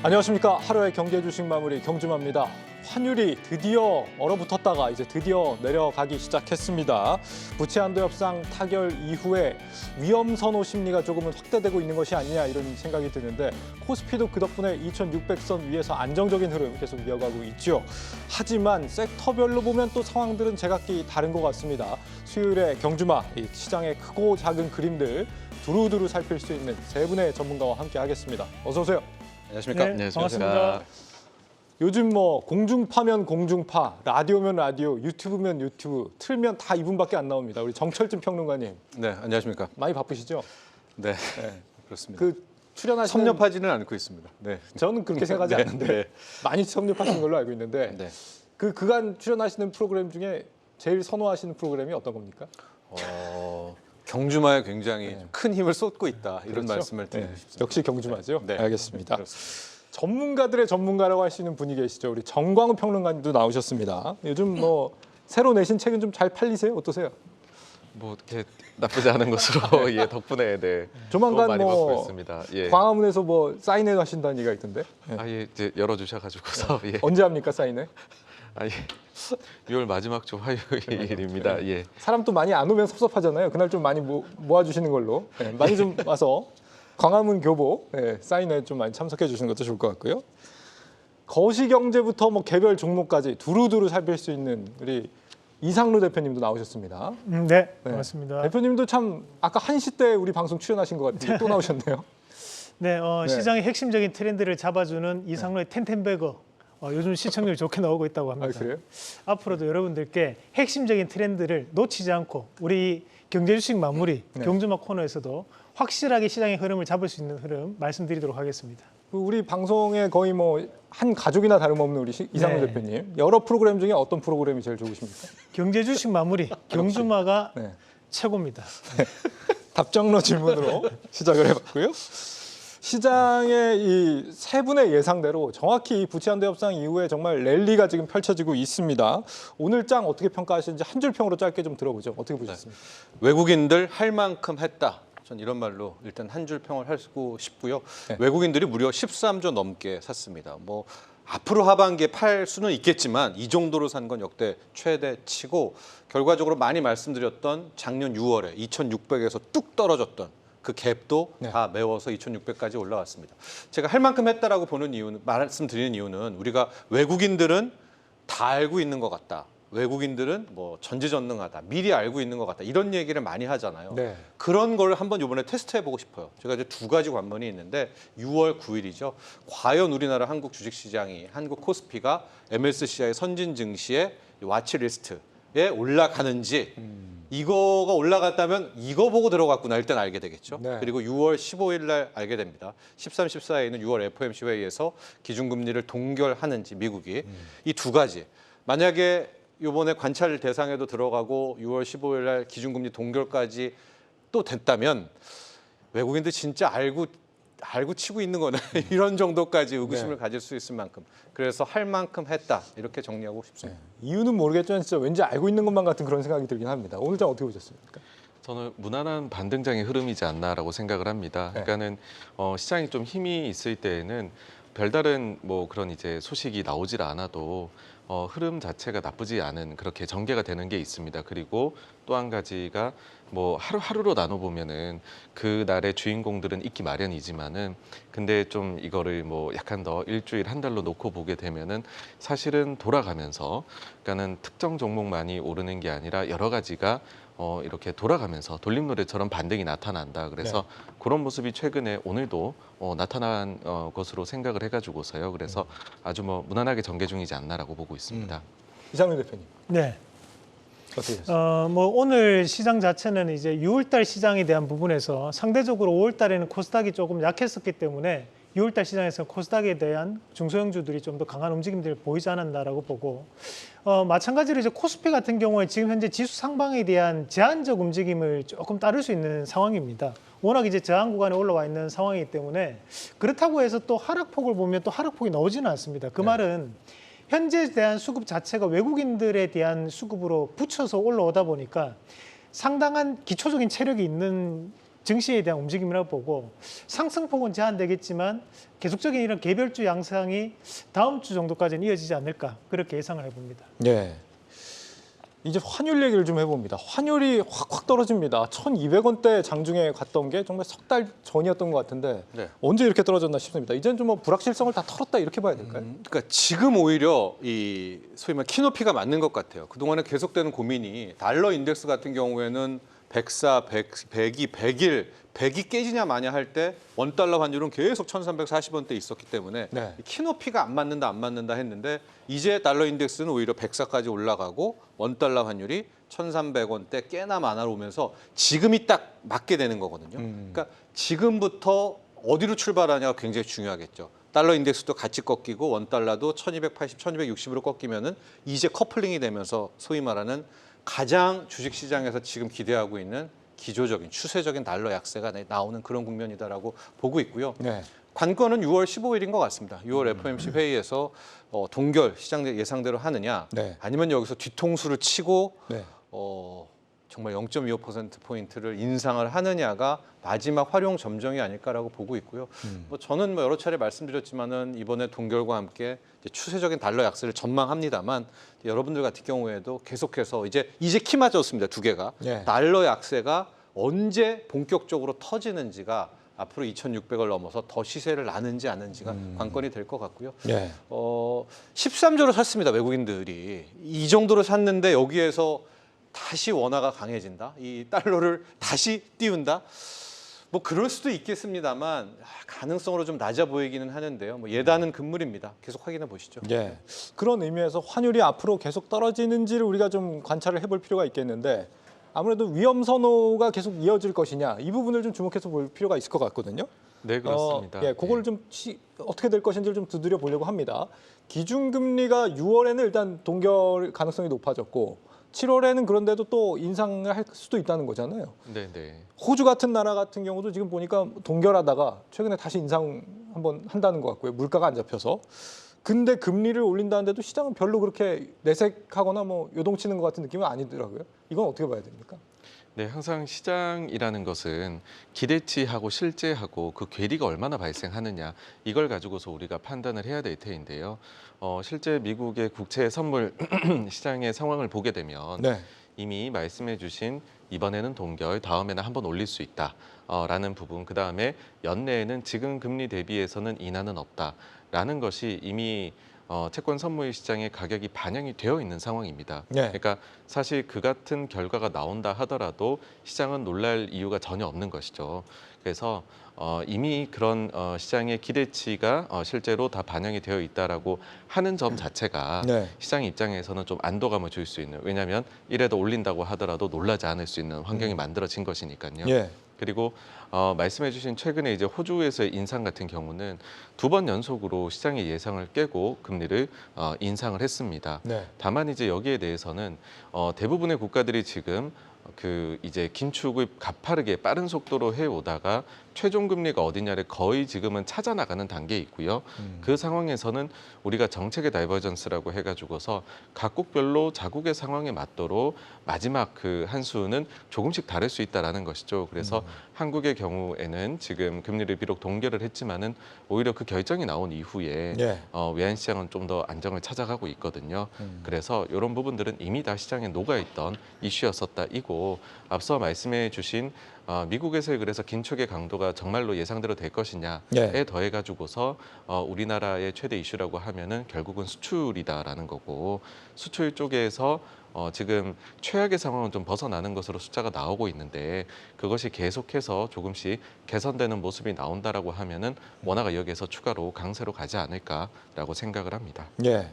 안녕하십니까. 하루의 경제 주식 마무리 경주마입니다. 환율이 드디어 얼어붙었다가 이제 드디어 내려가기 시작했습니다. 부채 한도 협상 타결 이후에 위험 선호 심리가 조금은 확대되고 있는 것이 아니냐 이런 생각이 드는데 코스피도 그 덕분에 2600선 위에서 안정적인 흐름 계속 이어가고 있죠. 하지만 섹터별로 보면 또 상황들은 제각기 다른 것 같습니다. 수요일에 경주마 이 시장의 크고 작은 그림들 두루두루 살필 수 있는 세 분의 전문가와 함께 하겠습니다. 어서 오세요. 안녕하십니까? 네, 반갑습니다. 요즘 뭐 공중파면 공중파, 라디오면 라디오, 유튜브면 유튜브, 틀면 다 이분밖에 안 나옵니다. 우리 정철진 평론가님. 네, 안녕하십니까? 많이 바쁘시죠? 네, 네. 그렇습니다. 그 출연하시는 섭렵하지는 않고 있습니다. 네, 저는 그렇게 생각하지 네, 않는데 네. 많이 섭렵하시는 걸로 알고 있는데 네. 그 그간 출연하시는 프로그램 중에 제일 선호하시는 프로그램이 어떤 겁니까? 경주마에 굉장히 큰 힘을 쏟고 있다 이런 그렇죠? 말씀을 드리고 네. 싶습니다. 역시 경주마죠? 네. 알겠습니다. 그렇습니다. 전문가들의 전문가라고 할 수 있는 분이 계시죠. 우리 정광훈 평론가님도 나오셨습니다. 요즘 뭐 새로 내신 책은 좀 잘 팔리세요? 어떠세요? 뭐 이렇게 나쁘지 않은 것으로 예 덕분에 네. 조만간 많이 뭐 받고 있습니다. 예. 광화문에서 뭐 사인회 하신다는 얘기가 있던데. 네. 아예 이제 열어주셔가지고서 예. 언제 합니까 사인회? 아예 6월 마지막 주 화요일입니다. 예. 사람 또 많이 안 오면 섭섭하잖아요. 그날 좀 많이 모아주시는 걸로. 네, 많이 좀 와서 광화문 교보 사인회 좀 많이 참석해 주시는 것도 좋을 것 같고요. 거시경제부터 뭐 개별 종목까지 두루두루 살필 수 있는 우리 이상루 대표님도 나오셨습니다. 네, 반갑습니다. 대표님도 참 아까 1시 때 우리 방송 출연하신 것 같은데 또 나오셨네요. 네, 네. 시장의 핵심적인 트렌드를 잡아주는 이상로의 텐텐베거 요즘 시청률 좋게 나오고 있다고 아, 합니다. 그래요? 앞으로도 여러분들께 핵심적인 트렌드를 놓치지 않고 우리 경제주식 마무리 네. 경주마 코너에서도 확실하게 시장의 흐름을 잡을 수 있는 흐름 말씀드리도록 하겠습니다. 우리 방송에 거의 뭐 한 가족이나 다름없는 우리 이상루 네. 대표님. 여러 프로그램 중에 어떤 프로그램이 제일 좋으십니까? 경제주식 마무리 경주마가 네. 최고입니다. 답정너 질문으로 시작을 해봤고요. 시장의 이 세 분의 예상대로 정확히 이 부채 한도 협상 이후에 정말 랠리가 지금 펼쳐지고 있습니다. 오늘 장 어떻게 평가하시는지 한 줄 평으로 짧게 좀 들어보죠. 어떻게 보셨습니까? 외국인들 할 만큼 했다. 전 이런 말로 일단 한 줄 평을 하고 싶고요. 네. 외국인들이 무려 13조 넘게 샀습니다. 뭐 앞으로 하반기에 팔 수는 있겠지만 이 정도로 산 건 역대 최대치고 결과적으로 많이 말씀드렸던 작년 6월에 2,600에서 뚝 떨어졌던 그 갭도 네. 다 메워서 2,600까지 올라왔습니다. 제가 할 만큼 했다라고 보는 이유는 말씀드리는 이유는 우리가 외국인들은 다 알고 있는 것 같다. 외국인들은 뭐 전지전능하다, 미리 알고 있는 것 같다 이런 얘기를 많이 하잖아요. 네. 그런 걸 한번 이번에 테스트해보고 싶어요. 제가 이제 두 가지 관문이 있는데 6월 9일이죠. 과연 우리나라 한국 주식시장이 한국 코스피가 MSCI 선진 증시의 와치리스트에 올라가는지 이거가 올라갔다면 이거 보고 들어갔구나 일단 알게 되겠죠. 네. 그리고 6월 15일 날 알게 됩니다. 13, 14일에는 6월 FOMC 회의에서 기준금리를 동결하는지 미국이 이 두 가지 만약에 이번에 관찰 대상에도 들어가고 6월 15일 날 기준금리 동결까지 또 됐다면 외국인들 진짜 알고 치고 있는 거는 이런 정도까지 의구심을 네. 가질 수 있을 만큼 그래서 할 만큼 했다 이렇게 정리하고 싶습니다. 이유는 모르겠지만 진짜 왠지 알고 있는 것만 같은 그런 생각이 들긴 합니다. 오늘 장 어떻게 보셨습니까? 저는 무난한 반등장의 흐름이지 않나라고 생각을 합니다. 네. 그러니까는 시장이 좀 힘이 있을 때에는 별다른 뭐 그런 이제 소식이 나오질 않아도 흐름 자체가 나쁘지 않은 그렇게 전개가 되는 게 있습니다. 그리고 또 한 가지가 뭐 하루하루로 나눠 보면은 그 날의 주인공들은 있기 마련이지만은 근데 좀 이거를 뭐 약간 더 일주일 한 달로 놓고 보게 되면은 사실은 돌아가면서 그러니까는 특정 종목만이 오르는 게 아니라 여러 가지가 이렇게 돌아가면서 돌림노래처럼 반등이 나타난다. 그래서 그런 모습이 최근에 오늘도 나타난 것으로 생각을 해가지고서요. 그래서 아주 뭐 무난하게 전개 중이지 않나라고 보고 있습니다. 이상루 대표님 네. 어떻게 보셨습니까? 뭐 오늘 시장 자체는 이제 6월달 시장에 대한 부분에서 상대적으로 5월달에는 코스닥이 조금 약했었기 때문에 6월달 시장에서 코스닥에 대한 중소형주들이 좀 더 강한 움직임들을 보이지 않았나라고 보고 마찬가지로 이제 코스피 같은 경우에 지금 현재 지수 상방에 대한 제한적 움직임을 조금 따를 수 있는 상황입니다. 워낙 이제 저항 구간에 올라와 있는 상황이기 때문에 그렇다고 해서 또 하락폭을 보면 또 하락폭이 나오지는 않습니다. 그 말은 현재에 대한 수급 자체가 외국인들에 대한 수급으로 붙여서 올라오다 보니까 상당한 기초적인 체력이 있는 증시에 대한 움직임이라고 보고 상승폭은 제한되겠지만 계속적인 이런 개별주 양상이 다음 주 정도까지는 이어지지 않을까 그렇게 예상을 해봅니다. 네. 이제 환율 얘기를 좀 해봅니다. 환율이 확 떨어집니다. 1,200원대 장중에 갔던 게 정말 석 달 전이었던 것 같은데 네. 언제 이렇게 떨어졌나 싶습니다. 이제는 좀 뭐 불확실성을 다 털었다 이렇게 봐야 될까요? 그러니까 지금 오히려 이 소위 말 키높이가 맞는 것 같아요. 그동안에 계속되는 고민이 달러 인덱스 같은 경우에는 104, 102, 100이 깨지냐 마냐 할 때 원달러 환율은 계속 1,340원대 있었기 때문에 네. 키높이가 안 맞는다 했는데 이제 달러 인덱스는 오히려 104까지 올라가고 원달러 환율이 1,300원대 꽤나 많아 오면서 지금이 딱 맞게 되는 거거든요. 그러니까 지금부터 어디로 출발하냐가 굉장히 중요하겠죠. 달러 인덱스도 같이 꺾이고 원달러도 1,280, 1,260으로 꺾이면은 이제 커플링이 되면서 소위 말하는 가장 주식시장에서 지금 기대하고 있는 기조적인 추세적인 달러 약세가 나오는 그런 국면이다라고 보고 있고요. 네. 관건은 6월 15일인 것 같습니다. 6월 FOMC 회의에서 동결 시장 예상대로 하느냐 네. 아니면 여기서 뒤통수를 치고 네. 정말 0.25%포인트를 인상을 하느냐가 마지막 활용 점정이 아닐까라고 보고 있고요. 저는 여러 차례 말씀드렸지만은 이번에 동결과 함께 이제 추세적인 달러 약세를 전망합니다만 여러분들 같은 경우에도 계속해서 이제 키 맞았습니다. 두 개가. 네. 달러 약세가 언제 본격적으로 터지는지가 앞으로 2,600을 넘어서 더 시세를 나는지 않는지가 관건이 될 것 같고요. 네. 13조로 샀습니다. 외국인들이. 이 정도로 샀는데 여기에서 다시 원화가 강해진다. 이 달러를 다시 띄운다. 뭐 그럴 수도 있겠습니다만 가능성으로 좀 낮아 보이기는 하는데요. 뭐 예단은 금물입니다. 계속 확인해 보시죠. 예. 그런 의미에서 환율이 앞으로 계속 떨어지는지를 우리가 좀 관찰을 해볼 필요가 있겠는데 아무래도 위험 선호가 계속 이어질 것이냐 이 부분을 좀 주목해서 볼 필요가 있을 것 같거든요. 네, 그렇습니다. 그거를 좀 어떻게 될 것인지를 좀 두드려 보려고 합니다. 기준금리가 6월에는 일단 동결 가능성이 높아졌고 7월에는 그런데도 또 인상을 할 수도 있다는 거잖아요. 네, 네. 호주 같은 나라 같은 경우도 지금 보니까 동결하다가 최근에 다시 인상 한번 한다는 것 같고요. 물가가 안 잡혀서. 근데 금리를 올린다는데도 시장은 별로 그렇게 내색하거나 뭐 요동치는 것 같은 느낌은 아니더라고요. 이건 어떻게 봐야 됩니까? 네, 항상 시장이라는 것은 기대치하고 실제하고 그 괴리가 얼마나 발생하느냐 이걸 가지고서 우리가 판단을 해야 될 테인데요. 실제 미국의 국채 선물 시장의 상황을 보게 되면 네. 이미 말씀해주신 이번에는 동결, 다음에는 한번 올릴 수 있다라는 부분, 그 다음에 연내에는 지금 금리 대비해서는 인하는 없다라는 것이 이미 채권 선물 시장의 가격이 반영이 되어 있는 상황입니다. 네. 그러니까 사실 그 같은 결과가 나온다 하더라도 시장은 놀랄 이유가 전혀 없는 것이죠. 그래서 이미 그런 시장의 기대치가 실제로 다 반영이 되어 있다라고 하는 점 자체가 네. 시장 입장에서는 좀 안도감을 줄 수 있는, 왜냐하면 이래도 올린다고 하더라도 놀라지 않을 수 있는 환경이 만들어진 것이니까요. 예. 그리고 말씀해주신 최근에 이제 호주에서의 인상 같은 경우는 2번 연속으로 시장의 예상을 깨고 금리를 인상을 했습니다. 네. 다만 이제 여기에 대해서는 대부분의 국가들이 지금 그 이제 긴축을 가파르게 빠른 속도로 해오다가 최종 금리가 어디냐를 거의 지금은 찾아 나가는 단계에 있고요. 그 상황에서는 우리가 정책의 다이버전스라고 해가지고서 각국별로 자국의 상황에 맞도록 마지막 그 한 수는 조금씩 다를 수 있다라는 것이죠. 그래서 한국의 경우에는 지금 금리를 비록 동결을 했지만은 오히려 그 결정이 나온 이후에 예. 외환 시장은 좀 더 안정을 찾아가고 있거든요. 그래서 이런 부분들은 이미 다 시장에 녹아있던 이슈였었다 이고, 앞서 말씀해주신 미국에서의 그래서 긴축의 강도가 정말로 예상대로 될 것이냐에 예. 더해가지고서 우리나라의 최대 이슈라고 하면은 결국은 수출이다라는 거고, 수출 쪽에서 지금 최악의 상황은 좀 벗어나는 것으로 숫자가 나오고 있는데 그것이 계속해서 조금씩 개선되는 모습이 나온다라고 하면은 원화가 여기에서 추가로 강세로 가지 않을까라고 생각을 합니다. 예.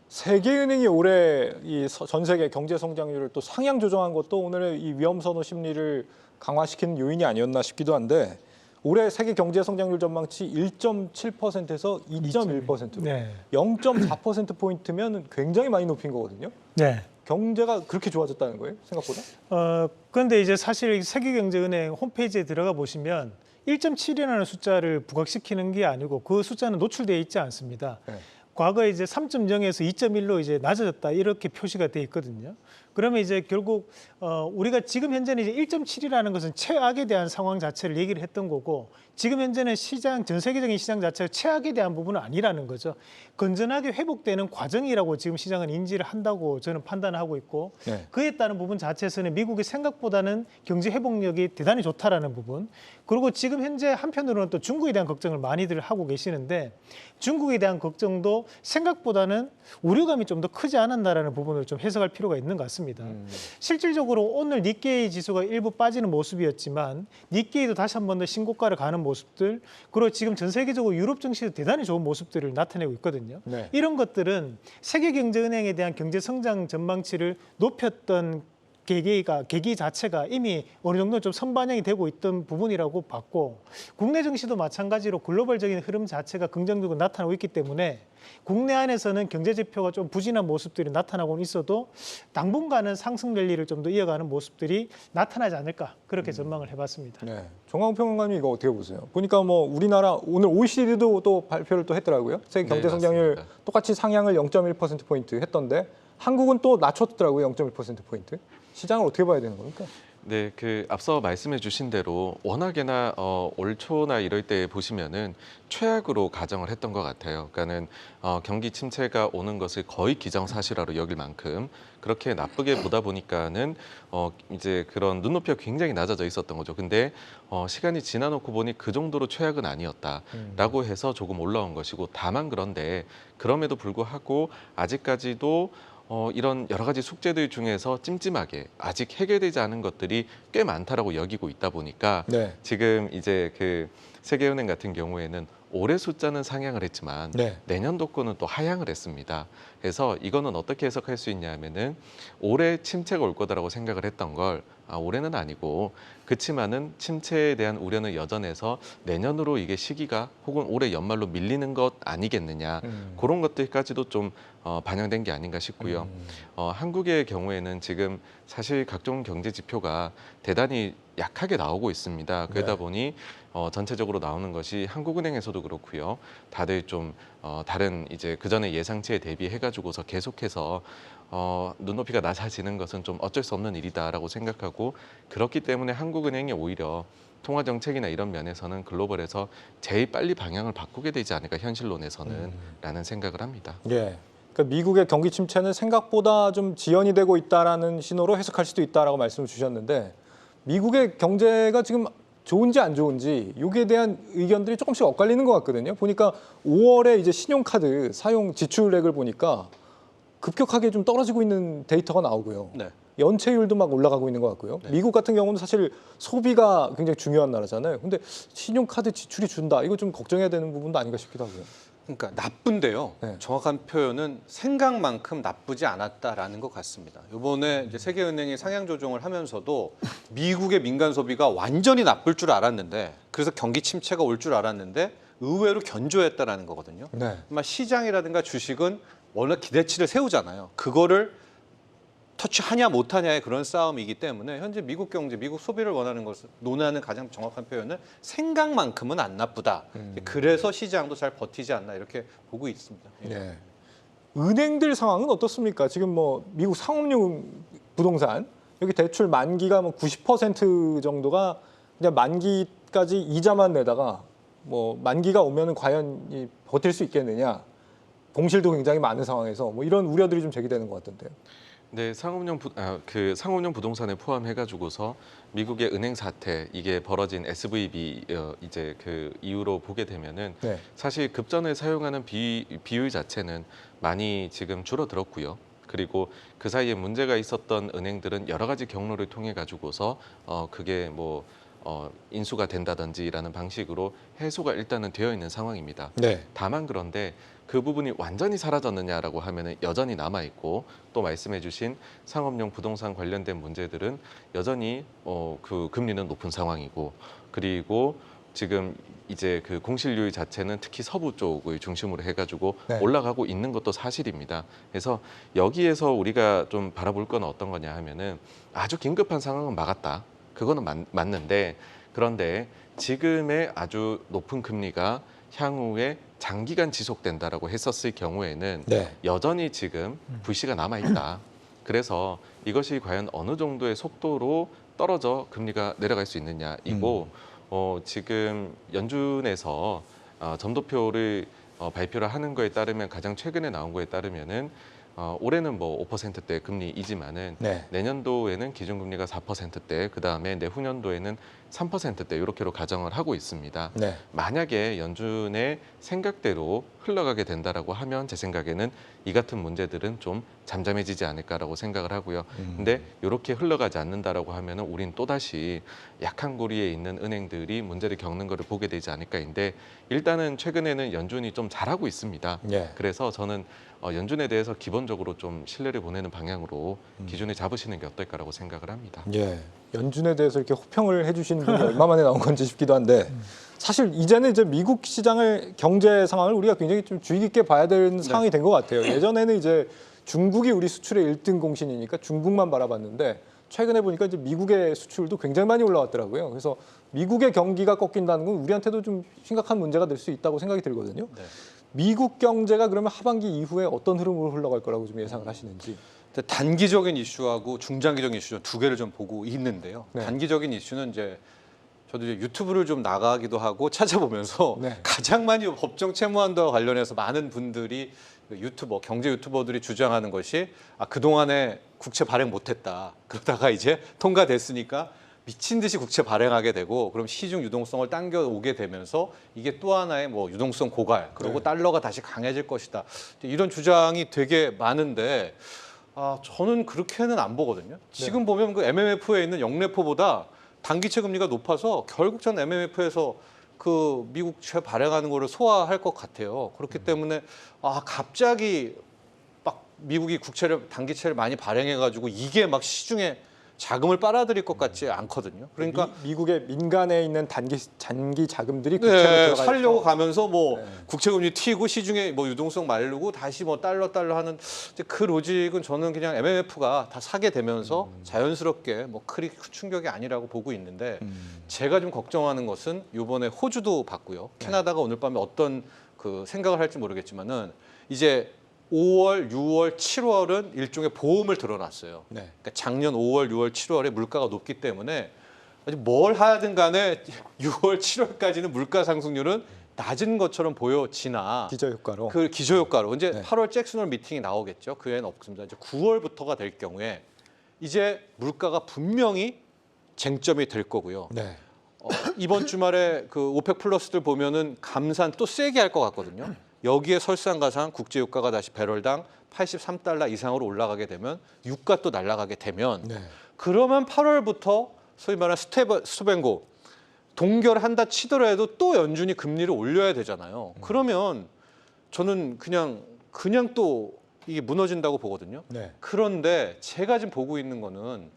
세계은행이 올해 이 전 세계 경제 성장률을 또 상향 조정한 것도 오늘의 이 위험 선호 심리를 강화시키는 요인이 아니었나 싶기도 한데 올해 세계 경제 성장률 전망치 1.7%에서 2.1%로 네. 0.4% 포인트면 굉장히 많이 높인 거거든요. 네. 경제가 그렇게 좋아졌다는 거예요, 생각보다? 그런데 이제 사실 세계경제은행 홈페이지에 들어가 보시면 1.7이라는 숫자를 부각시키는 게 아니고 그 숫자는 노출되어 있지 않습니다. 네. 과거에 이제 3.0에서 2.1로 이제 낮아졌다 이렇게 표시가 돼 있거든요. 그러면 이제 결국 우리가 지금 현재는 이제 1.7이라는 것은 최악에 대한 상황 자체를 얘기를 했던 거고 지금 현재는 시장 전 세계적인 시장 자체가 최악에 대한 부분은 아니라는 거죠. 건전하게 회복되는 과정이라고 지금 시장은 인지를 한다고 저는 판단하고 있고 네. 그에 따른 부분 자체에서는 미국이 생각보다는 경제 회복력이 대단히 좋다라는 부분 그리고 지금 현재 한편으로는 또 중국에 대한 걱정을 많이들 하고 계시는데 중국에 대한 걱정도 생각보다는 우려감이 좀 더 크지 않았나라는 부분을 좀 해석할 필요가 있는 것 같습니다. 실질적으로 오늘 니케이 지수가 일부 빠지는 모습이었지만 니케이도 다시 한 번 더 신고가를 가는 모습들 그리고 지금 전 세계적으로 유럽 증시도 대단히 좋은 모습들을 나타내고 있거든요. 네. 이런 것들은 세계경제은행에 대한 경제 성장 전망치를 높였던 계기 자체가 이미 어느 정도 좀 선반영이 되고 있던 부분이라고 봤고 국내 증시도 마찬가지로 글로벌적인 흐름 자체가 긍정적으로 나타나고 있기 때문에 국내 안에서는 경제 지표가 좀 부진한 모습들이 나타나고는 있어도 당분간은 상승 랠리를 좀 더 이어가는 모습들이 나타나지 않을까 그렇게 전망을 해봤습니다. 네. 정광훈 평론가님 이거 어떻게 보세요? 보니까 뭐 우리나라 오늘 OECD도 또 발표를 또 했더라고요. 세계 경제 네, 성장률 맞습니다. 똑같이 상향을 0.1%포인트 했던데 한국은 또 낮췄더라고요. 0.1%포인트. 시장을 어떻게 봐야 되는 겁니까? 네, 그 앞서 말씀해주신 대로 워낙에나 올 초나 이럴 때 보시면은 최악으로 가정을 했던 것 같아요. 그러니까는 경기 침체가 오는 것을 거의 기정사실화로 여길 만큼 그렇게 나쁘게 보다 보니까는 이제 그런 눈높이가 굉장히 낮아져 있었던 거죠. 근데 시간이 지나놓고 보니 그 정도로 최악은 아니었다라고 해서 조금 올라온 것이고 다만 그런데 그럼에도 불구하고 아직까지도 이런 여러 가지 숙제들 중에서 찜찜하게 아직 해결되지 않은 것들이 꽤 많다라고 여기고 있다 보니까 네. 지금 이제 그 세계은행 같은 경우에는 올해 숫자는 상향을 했지만 네. 내년도 거는 또 하향을 했습니다. 그래서 이거는 어떻게 해석할 수 있냐면은 올해 침체가 올 거다라고 생각을 했던 걸 올해는 아니고 그치만은 침체에 대한 우려는 여전해서 내년으로 이게 시기가 혹은 올해 연말로 밀리는 것 아니겠느냐 그런 것들까지도 좀 반영된 게 아닌가 싶고요. 한국의 경우에는 지금 사실 각종 경제 지표가 대단히 약하게 나오고 있습니다. 그러다 네. 보니 전체적으로 나오는 것이 한국은행에서도 그렇고요. 다들 좀 다른 이제 그 전에 예상치에 대비해가지고서 계속해서 눈높이가 낮아지는 것은 좀 어쩔 수 없는 일이다라고 생각하고 그렇기 때문에 한국은행이 오히려 통화 정책이나 이런 면에서는 글로벌에서 제일 빨리 방향을 바꾸게 되지 않을까 현실론에서는 라는 생각을 합니다. 예. 그러니까 미국의 경기 침체는 생각보다 좀 지연이 되고 있다라는 신호로 해석할 수도 있다라고 말씀을 주셨는데 미국의 경제가 지금 좋은지 안 좋은지 여기에 대한 의견들이 조금씩 엇갈리는 것 같거든요. 보니까 5월에 이제 신용카드 사용 지출액을 보니까 급격하게 좀 떨어지고 있는 데이터가 나오고요. 네. 연체율도 막 올라가고 있는 것 같고요. 미국 같은 경우는 사실 소비가 굉장히 중요한 나라잖아요. 근데 신용카드 지출이 준다. 이거 좀 걱정해야 되는 부분도 아닌가 싶기도 하고요. 그러니까 나쁜데요. 네. 정확한 표현은 생각만큼 나쁘지 않았다라는 것 같습니다. 이번에 이제 세계은행이 상향 조정을 하면서도 미국의 민간 소비가 완전히 나쁠 줄 알았는데 그래서 경기 침체가 올 줄 알았는데 의외로 견조했다라는 거거든요. 네. 아마 시장이라든가 주식은 워낙 기대치를 세우잖아요. 그거를 터치하냐 못하냐의 그런 싸움이기 때문에 현재 미국 경제, 미국 소비를 원하는 것을 논하는 가장 정확한 표현은 생각만큼은 안 나쁘다. 그래서 시장도 잘 버티지 않나 이렇게 보고 있습니다. 예. 네. 은행들 상황은 어떻습니까? 지금 뭐 미국 상업용 부동산 여기 대출 만기가 뭐 90% 정도가 그냥 만기까지 이자만 내다가 뭐 만기가 오면은 과연 버틸 수 있겠느냐? 공실도 굉장히 많은 상황에서 뭐 이런 우려들이 좀 제기되는 것 같던데요. 네, 상업용 부동산에 포함해가지고서 미국의 은행 사태 이게 벌어진 SVB 이제 그 이후로 보게 되면은 네. 사실 급전을 사용하는 비율 자체는 많이 지금 줄어들었고요. 그리고 그 사이에 문제가 있었던 은행들은 여러 가지 경로를 통해 가지고서 그게 뭐 인수가 된다든지라는 방식으로 해소가 일단은 되어 있는 상황입니다. 네. 다만 그런데 그 부분이 완전히 사라졌느냐라고 하면은 여전히 남아 있고 또 말씀해주신 상업용 부동산 관련된 문제들은 여전히 그 금리는 높은 상황이고 그리고 지금 이제 그 공실률 자체는 특히 서부 쪽을 중심으로 해가지고 네. 올라가고 있는 것도 사실입니다. 그래서 여기에서 우리가 좀 바라볼 건 어떤 거냐 하면은 아주 긴급한 상황은 막았다. 그거는 맞는데 그런데 지금의 아주 높은 금리가 향후에 장기간 지속된다라고 했었을 경우에는 네. 여전히 지금 불씨가 남아 있다. 그래서 이것이 과연 어느 정도의 속도로 떨어져 금리가 내려갈 수 있느냐이고 지금 연준에서 점도표를 발표를 하는 거에 따르면 가장 최근에 나온 거에 따르면은 올해는 뭐 5%대 금리이지만은 네. 내년도에는 기준금리가 4%대, 그 다음에 내후년도에는 3%대 이렇게로 가정을 하고 있습니다. 네. 만약에 연준의 생각대로 흘러가게 된다라고 하면 제 생각에는 이 같은 문제들은 좀 잠잠해지지 않을까라고 생각을 하고요. 근데 이렇게 흘러가지 않는다라고 하면은 우린 또 다시 약한 고리에 있는 은행들이 문제를 겪는 것을 보게 되지 않을까인데 일단은 최근에는 연준이 좀 잘하고 있습니다. 예. 그래서 저는 연준에 대해서 기본적으로 좀 신뢰를 보내는 방향으로 기준을 잡으시는 게 어떨까라고 생각을 합니다. 예. 연준에 대해서 이렇게 호평을 해주시는 분이 얼마 만에 나온 건지 싶기도 한데 사실 이제는 이제 미국 시장을 경제 상황을 우리가 굉장히 좀 주의 깊게 봐야 되는 상황이 된 것 같아요. 예전에는 이제 중국이 우리 수출의 1등 공신이니까 중국만 바라봤는데 최근에 보니까 이제 미국의 수출도 굉장히 많이 올라왔더라고요. 그래서 미국의 경기가 꺾인다는 건 우리한테도 좀 심각한 문제가 될 수 있다고 생각이 들거든요. 네. 미국 경제가 그러면 하반기 이후에 어떤 흐름으로 흘러갈 거라고 좀 예상을 하시는지. 단기적인 이슈하고 중장기적인 이슈 두 개를 좀 보고 있는데요. 네. 단기적인 이슈는 이제 저도 이제 유튜브를 좀 나가기도 하고 찾아보면서 네. 가장 많이 법정 채무한도와 관련해서 많은 분들이 유튜버, 경제 유튜버들이 주장하는 것이 그동안에 국채 발행 못했다. 그러다가 이제 통과됐으니까 미친 듯이 국채 발행하게 되고 그럼 시중 유동성을 당겨 오게 되면서 이게 또 하나의 뭐 유동성 고갈 그리고 네. 달러가 다시 강해질 것이다. 이런 주장이 되게 많은데 저는 그렇게는 안 보거든요. 지금 보면 그 MMF에 있는 영래포보다 단기채 금리가 높아서 결국 전 MMF에서 그 미국채 발행하는 거를 소화할 것 같아요. 그렇기 때문에 갑자기 막 미국이 국채를 단기채를 많이 발행해가지고 이게 막 시중에 자금을 빨아들일 것 같지 않거든요. 그러니까 미국의 민간에 있는 단기 자금들이 국채로 들어가 살려고 가면서 뭐 네. 국채금리 튀고 시중에 뭐 유동성 마르고 다시 뭐 달러 하는 이제 그 로직은 저는 그냥 MMF가 다 사게 되면서 자연스럽게 뭐 크게 충격이 아니라고 보고 있는데 제가 좀 걱정하는 것은 이번에 호주도 봤고요. 캐나다가 오늘 밤에 어떤 그 생각을 할지 모르겠지만은 이제 5월, 6월, 7월은 일종의 보험을 들어놨어요. 네. 그러니까 작년 5월, 6월, 7월에 물가가 높기 때문에 아주 뭘 하든 간에 6월, 7월까지는 물가 상승률은 낮은 것처럼 보여지나 기저효과로. 그 기저효과로 이제 네. 8월 잭슨홀 미팅이 나오겠죠. 그 애는 없습니다. 이제 9월부터가 될 경우에 이제 물가가 분명히 쟁점이 될 거고요. 네. 이번 주말에 그 오펙 플러스들 보면은 감산 또 세게 할 것 같거든요. 여기에 설상가상 국제유가가 다시 배럴당 83달러 이상으로 올라가게 되면 유가 또 날아가게 되면 네. 그러면 8월부터 소위 말하는 스토뱅고 동결한다 치더라도 또 연준이 금리를 올려야 되잖아요. 그러면 저는 그냥 또 이게 무너진다고 보거든요. 네. 그런데 제가 지금 보고 있는 거는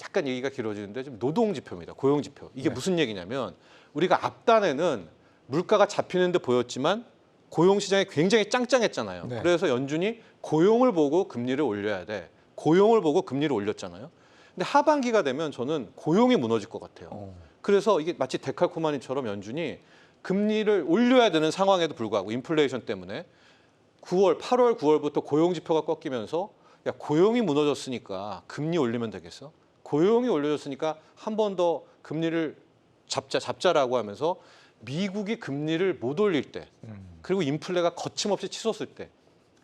약간 얘기가 길어지는데 지금 노동 지표입니다. 고용 지표. 이게 네. 무슨 얘기냐면 우리가 앞단에는 물가가 잡히는 데 보였지만 고용 시장이 굉장히 짱짱했잖아요. 네. 그래서 연준이 고용을 보고 금리를 올려야 돼. 고용을 보고 금리를 올렸잖아요. 근데 하반기가 되면 저는 고용이 무너질 것 같아요. 그래서 이게 마치 데칼코마니처럼 연준이 금리를 올려야 되는 상황에도 불구하고 인플레이션 때문에 9월, 8월, 9월부터 고용 지표가 꺾이면서 야, 고용이 무너졌으니까 금리 올리면 되겠어? 고용이 올려졌으니까 한 번 더 금리를 잡자라고 하면서 미국이 금리를 못 올릴 때 그리고 인플레가 거침없이 치솟을 때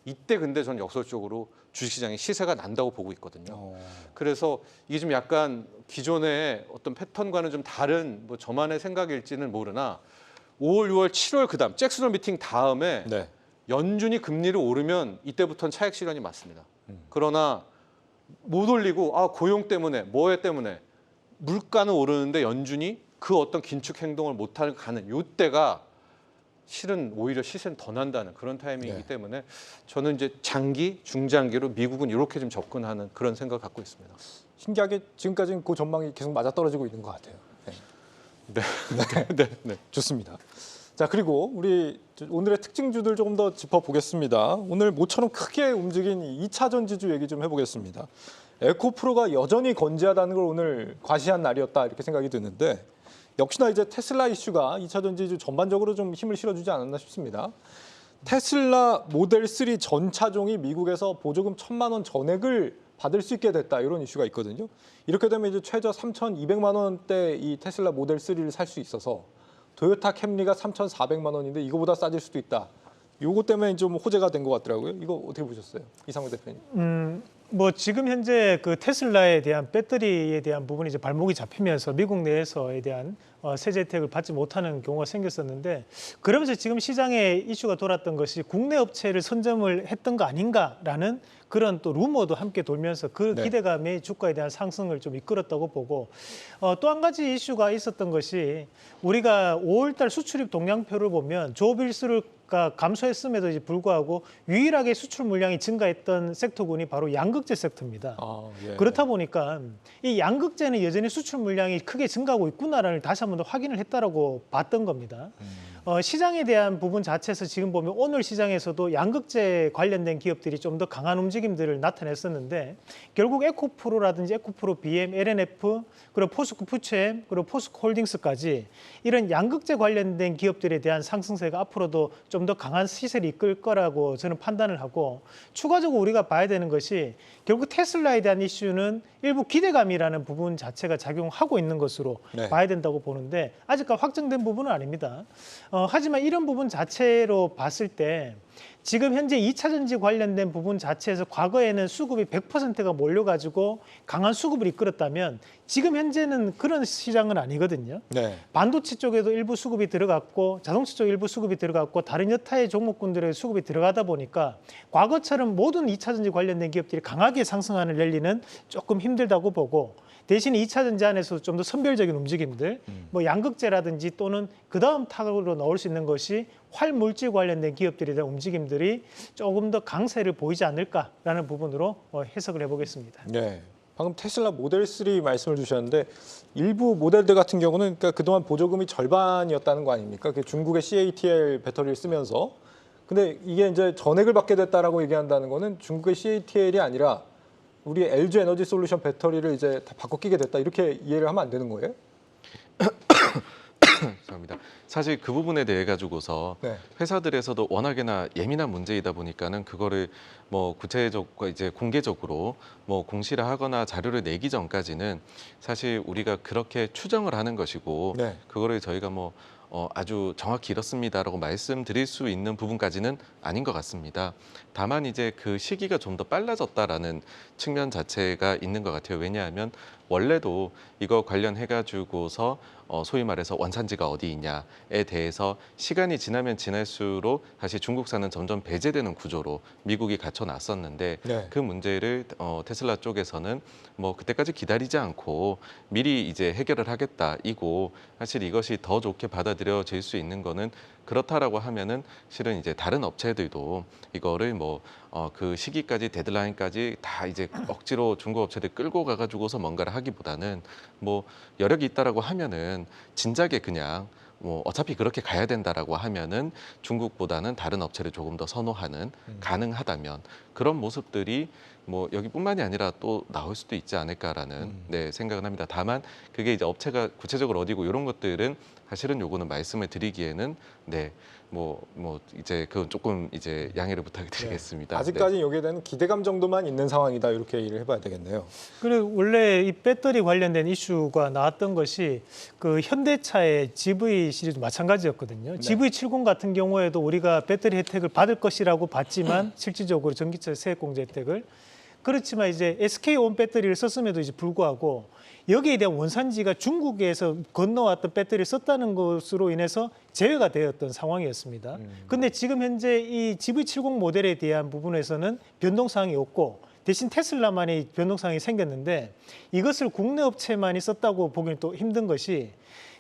이때 근데 전 역설적으로 주식시장의 시세가 난다고 보고 있거든요. 그래서 이게 좀 약간 기존의 어떤 패턴과는 좀 다른 뭐 저만의 생각일지는 모르나 5월, 6월, 7월 그다음 잭슨홀 미팅 다음에 네. 연준이 금리를 오르면 이때부터는 차익 실현이 맞습니다. 그러나 못 올리고 고용 때문에 뭐에 때문에 물가는 오르는데 연준이 그 어떤 긴축 행동을 못하는 가는 이때가 실은 오히려 시세는 더 난다는 그런 타이밍이기 네. 때문에 저는 이제 장기, 중장기로 미국은 이렇게 좀 접근하는 그런 생각을 갖고 있습니다. 신기하게 지금까지는 그 전망이 계속 맞아떨어지고 있는 것 같아요. 네. 네. 좋습니다. 자, 그리고 우리 오늘의 특징주들 조금 더 짚어보겠습니다. 오늘 모처럼 크게 움직인 2차 전지주 얘기 좀 해보겠습니다. 에코프로가 여전히 건재하다는 걸 오늘 과시한 날이었다 이렇게 생각이 드는데 역시나 이제 테슬라 이슈가 2차 전지주 전반적으로 좀 힘을 실어주지 않았나 싶습니다. 테슬라 모델 3 전 차종이 미국에서 보조금 1,000만 원 전액을 받을 수 있게 됐다 이런 이슈가 있거든요. 이렇게 되면 이제 최저 3,200만 원대 이 테슬라 모델 3를 살 수 있어서 토요타 캠리가 3,400만 원인데 이거보다 싸질 수도 있다. 요거 때문에 좀 호재가 된 것 같더라고요. 이거 어떻게 보셨어요, 이상우 대표님? 뭐 지금 현재 그 테슬라에 대한 배터리에 대한 부분이 이제 발목이 잡히면서 미국 내에서에 대한 세제 혜택을 받지 못하는 경우가 생겼었는데, 그러면서 지금 시장에 이슈가 돌았던 것이 국내 업체를 선점을 했던 거 아닌가라는 그런 또 루머도 함께 돌면서 그 네. 기대감이 주가에 대한 상승을 좀 이끌었다고 보고, 또 한 가지 이슈가 있었던 것이 우리가 5월달 수출입 동향표를 보면 조업 일수가 감소했음에도 이제 불구하고 유일하게 수출 물량이 증가했던 섹터군이 바로 양극재 섹터입니다. 예. 그렇다 보니까 이 양극재는 여전히 수출 물량이 크게 증가하고 있구나라는 다시 한 번 더 확인을 했다라고 봤던 겁니다. 시장에 대한 부분 자체에서 지금 보면 오늘 시장에서도 양극재 관련된 기업들이 좀 더 강한 움직임들을 나타냈었는데, 결국 에코프로라든지 에코프로 BM, LNF, 그리고 포스코 푸체엠, 그리고 포스코 홀딩스까지 이런 양극재 관련된 기업들에 대한 상승세가 앞으로도 좀 더 강한 시세를 이끌 거라고 저는 판단을 하고, 추가적으로 우리가 봐야 되는 것이 결국 테슬라에 대한 이슈는 일부 기대감이라는 부분 자체가 작용하고 있는 것으로 네. 봐야 된다고 보는데, 아직까지 확정된 부분은 아닙니다. 하지만 이런 부분 자체로 봤을 때 지금 현재 2차 전지 관련된 부분 자체에서 과거에는 수급이 100%가 몰려가지고 강한 수급을 이끌었다면 지금 현재는 그런 시장은 아니거든요. 네. 반도체 쪽에도 일부 수급이 들어갔고 자동차 쪽 일부 수급이 들어갔고 다른 여타의 종목군들의 수급이 들어가다 보니까 과거처럼 모든 2차 전지 관련된 기업들이 강하게 상승하는 랠리는 조금 힘들다고 보고, 대신 2차 전지 안에서 좀 더 선별적인 움직임들, 뭐 양극재라든지 또는 그 다음 타격으로 나올 수 있는 것이 활물질 관련된 기업들에 대한 움직임들이 조금 더 강세를 보이지 않을까라는 부분으로 해석을 해보겠습니다. 네. 방금 테슬라 모델 3 말씀을 주셨는데 일부 모델들 같은 경우는 그러니까 그동안 보조금이 절반이었다는 거 아닙니까? 그 중국의 CATL 배터리를 쓰면서. 근데 이게 이제 전액을 받게 됐다라고 얘기한다는 거는 중국의 CATL이 아니라 우리 LG 에너지 솔루션 배터리를 이제 다 바꿔 끼게 됐다, 이렇게 이해를 하면 안 되는 거예요? 죄송합니다. 사실 그 부분에 대해 가지고서 네. 회사들에서도 워낙에나 예민한 문제이다 보니까는 그거를 뭐 구체적으로 이제 공개적으로 뭐 공시를 하거나 자료를 내기 전까지는 사실 우리가 그렇게 추정을 하는 것이고, 네. 그거를 저희가 뭐 아주 정확히 이렇습니다라고 말씀드릴 수 있는 부분까지는 아닌 것 같습니다. 다만 이제 그 시기가 좀 더 빨라졌다라는 측면 자체가 있는 것 같아요. 왜냐하면 원래도 이거 관련해 가지고서 소위 말해서 원산지가 어디 있냐에 대해서 시간이 지나면 지날수록 사실 중국산은 점점 배제되는 구조로 미국이 갖춰놨었는데, 네. 그 문제를 테슬라 쪽에서는 뭐 그때까지 기다리지 않고 미리 이제 해결을 하겠다 이고, 사실 이것이 더 좋게 받아들여질 수 있는 거는 그렇다라고 하면은 실은 이제 다른 업체들도 이거를 뭐 그 시기까지 데드라인까지 다 이제 억지로 중국 업체들 끌고 가가지고서 뭔가를 하기보다는 뭐 여력이 있다라고 하면은 진작에 그냥 뭐 어차피 그렇게 가야 된다라고 하면은 중국보다는 다른 업체를 조금 더 선호하는, 가능하다면 그런 모습들이 뭐 여기뿐만이 아니라 또 나올 수도 있지 않을까라는 네, 생각을 합니다. 다만 그게 이제 업체가 구체적으로 어디고 이런 것들은 사실은 요거는 말씀을 드리기에는 네, 뭐 이제 그건 조금 이제 양해를 부탁드리겠습니다. 아직까지 여기에 대한 기대감 정도만 있는 상황이다, 이렇게 얘기를 해봐야 되겠네요. 그리고 원래 이 배터리 관련된 이슈가 나왔던 것이 그 현대차의 GV 시리즈 마찬가지였거든요. GV70 같은 경우에도 우리가 배터리 혜택을 받을 것이라고 봤지만 실질적으로 전기차 세액공제 혜택을, 그렇지만 이제 SK온 배터리를 썼음에도 이제 불구하고 여기에 대한 원산지가 중국에서 건너왔던 배터리를 썼다는 것으로 인해서 제외가 되었던 상황이었습니다. 근데 지금 현재 이 GV70 모델에 대한 부분에서는 변동사항이 없고 대신 테슬라만의 변동사항이 생겼는데, 이것을 국내 업체만이 썼다고 보기는 또 힘든 것이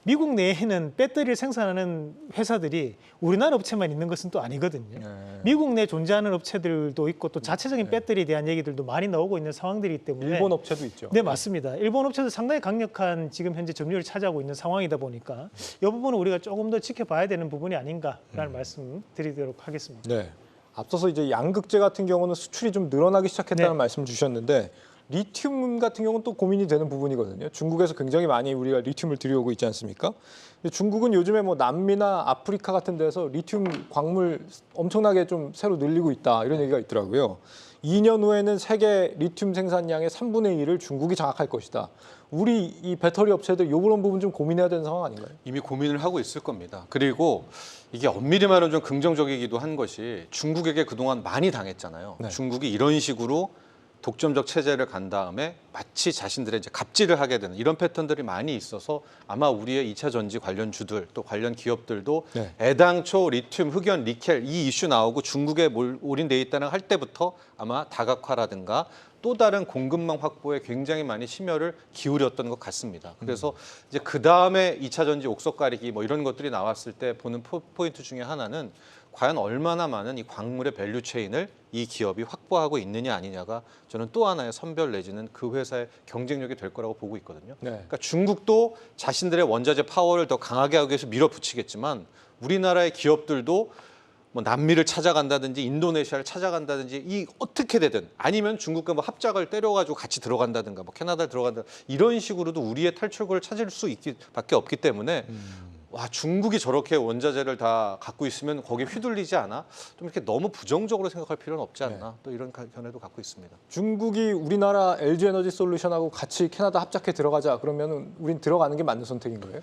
미국 내에는 배터리를 생산하는 회사들이 우리나라 업체만 있는 것은 또 아니거든요. 미국 내에 존재하는 업체들도 있고 또 자체적인 배터리에 대한 얘기들도 많이 나오고 있는 상황들이기 때문에. 일본 업체도 있죠. 네, 맞습니다. 일본 업체도 상당히 강력한 지금 현재 점유율을 차지하고 있는 상황이다 보니까 이 부분은 우리가 조금 더 지켜봐야 되는 부분이 아닌가라는 말씀 드리도록 하겠습니다. 네. 앞서서 이제 양극재 같은 경우는 수출이 좀 늘어나기 시작했다는 네. 말씀 주셨는데 리튬 같은 경우는 또 고민이 되는 부분이거든요. 중국에서 굉장히 많이 우리가 리튬을 들여오고 있지 않습니까? 근데 중국은 요즘에 뭐 남미나 아프리카 같은 데서 리튬 광물 엄청나게 좀 새로 늘리고 있다 이런 얘기가 있더라고요. 2년 후에는 세계 리튬 생산량의 3분의 1을 중국이 장악할 것이다. 우리 이 배터리 업체들 이런 부분 좀 고민해야 되는 상황 아닌가요? 이미 고민을 하고 있을 겁니다. 그리고 이게 엄밀히 말하면 좀 긍정적이기도 한 것이 중국에게 그동안 많이 당했잖아요. 네. 중국이 이런 식으로 독점적 체제를 간 다음에 마치 자신들의 이제 갑질을 하게 되는 이런 패턴들이 많이 있어서 아마 우리의 2차 전지 관련주들 또 관련 기업들도 네. 애당초 리튬, 흑연, 니켈 이 이슈 나오고 중국에 올인돼 있다는 할 때부터 아마 다각화라든가 또 다른 공급망 확보에 굉장히 많이 심혈을 기울였던 것 같습니다. 그래서 이제 그 다음에 2차 전지 옥석 가리기 뭐 이런 것들이 나왔을 때 보는 포인트 중에 하나는 과연 얼마나 많은 이 광물의 밸류 체인을 이 기업이 확보하고 있느냐 아니냐가 저는 또 하나의 선별 내지는 그 회사의 경쟁력이 될 거라고 보고 있거든요. 네. 그러니까 중국도 자신들의 원자재 파워를 더 강하게 하기 위해서 밀어붙이겠지만 우리나라의 기업들도 뭐 남미를 찾아간다든지 인도네시아를 찾아간다든지 이 어떻게 되든 아니면 중국과 뭐 합작을 때려가지고 같이 들어간다든가 뭐 캐나다를 들어간다 이런 식으로도 우리의 탈출구를 찾을 수 밖에 없기 때문에 와 중국이 저렇게 원자재를 다 갖고 있으면 거기에 휘둘리지 않아? 좀 이렇게 너무 부정적으로 생각할 필요는 없지 않나? 또 이런 견해도 갖고 있습니다. 중국이 우리나라 LG 에너지 솔루션하고 같이 캐나다 합작해 들어가자 그러면 우린 들어가는 게 맞는 선택인 거예요?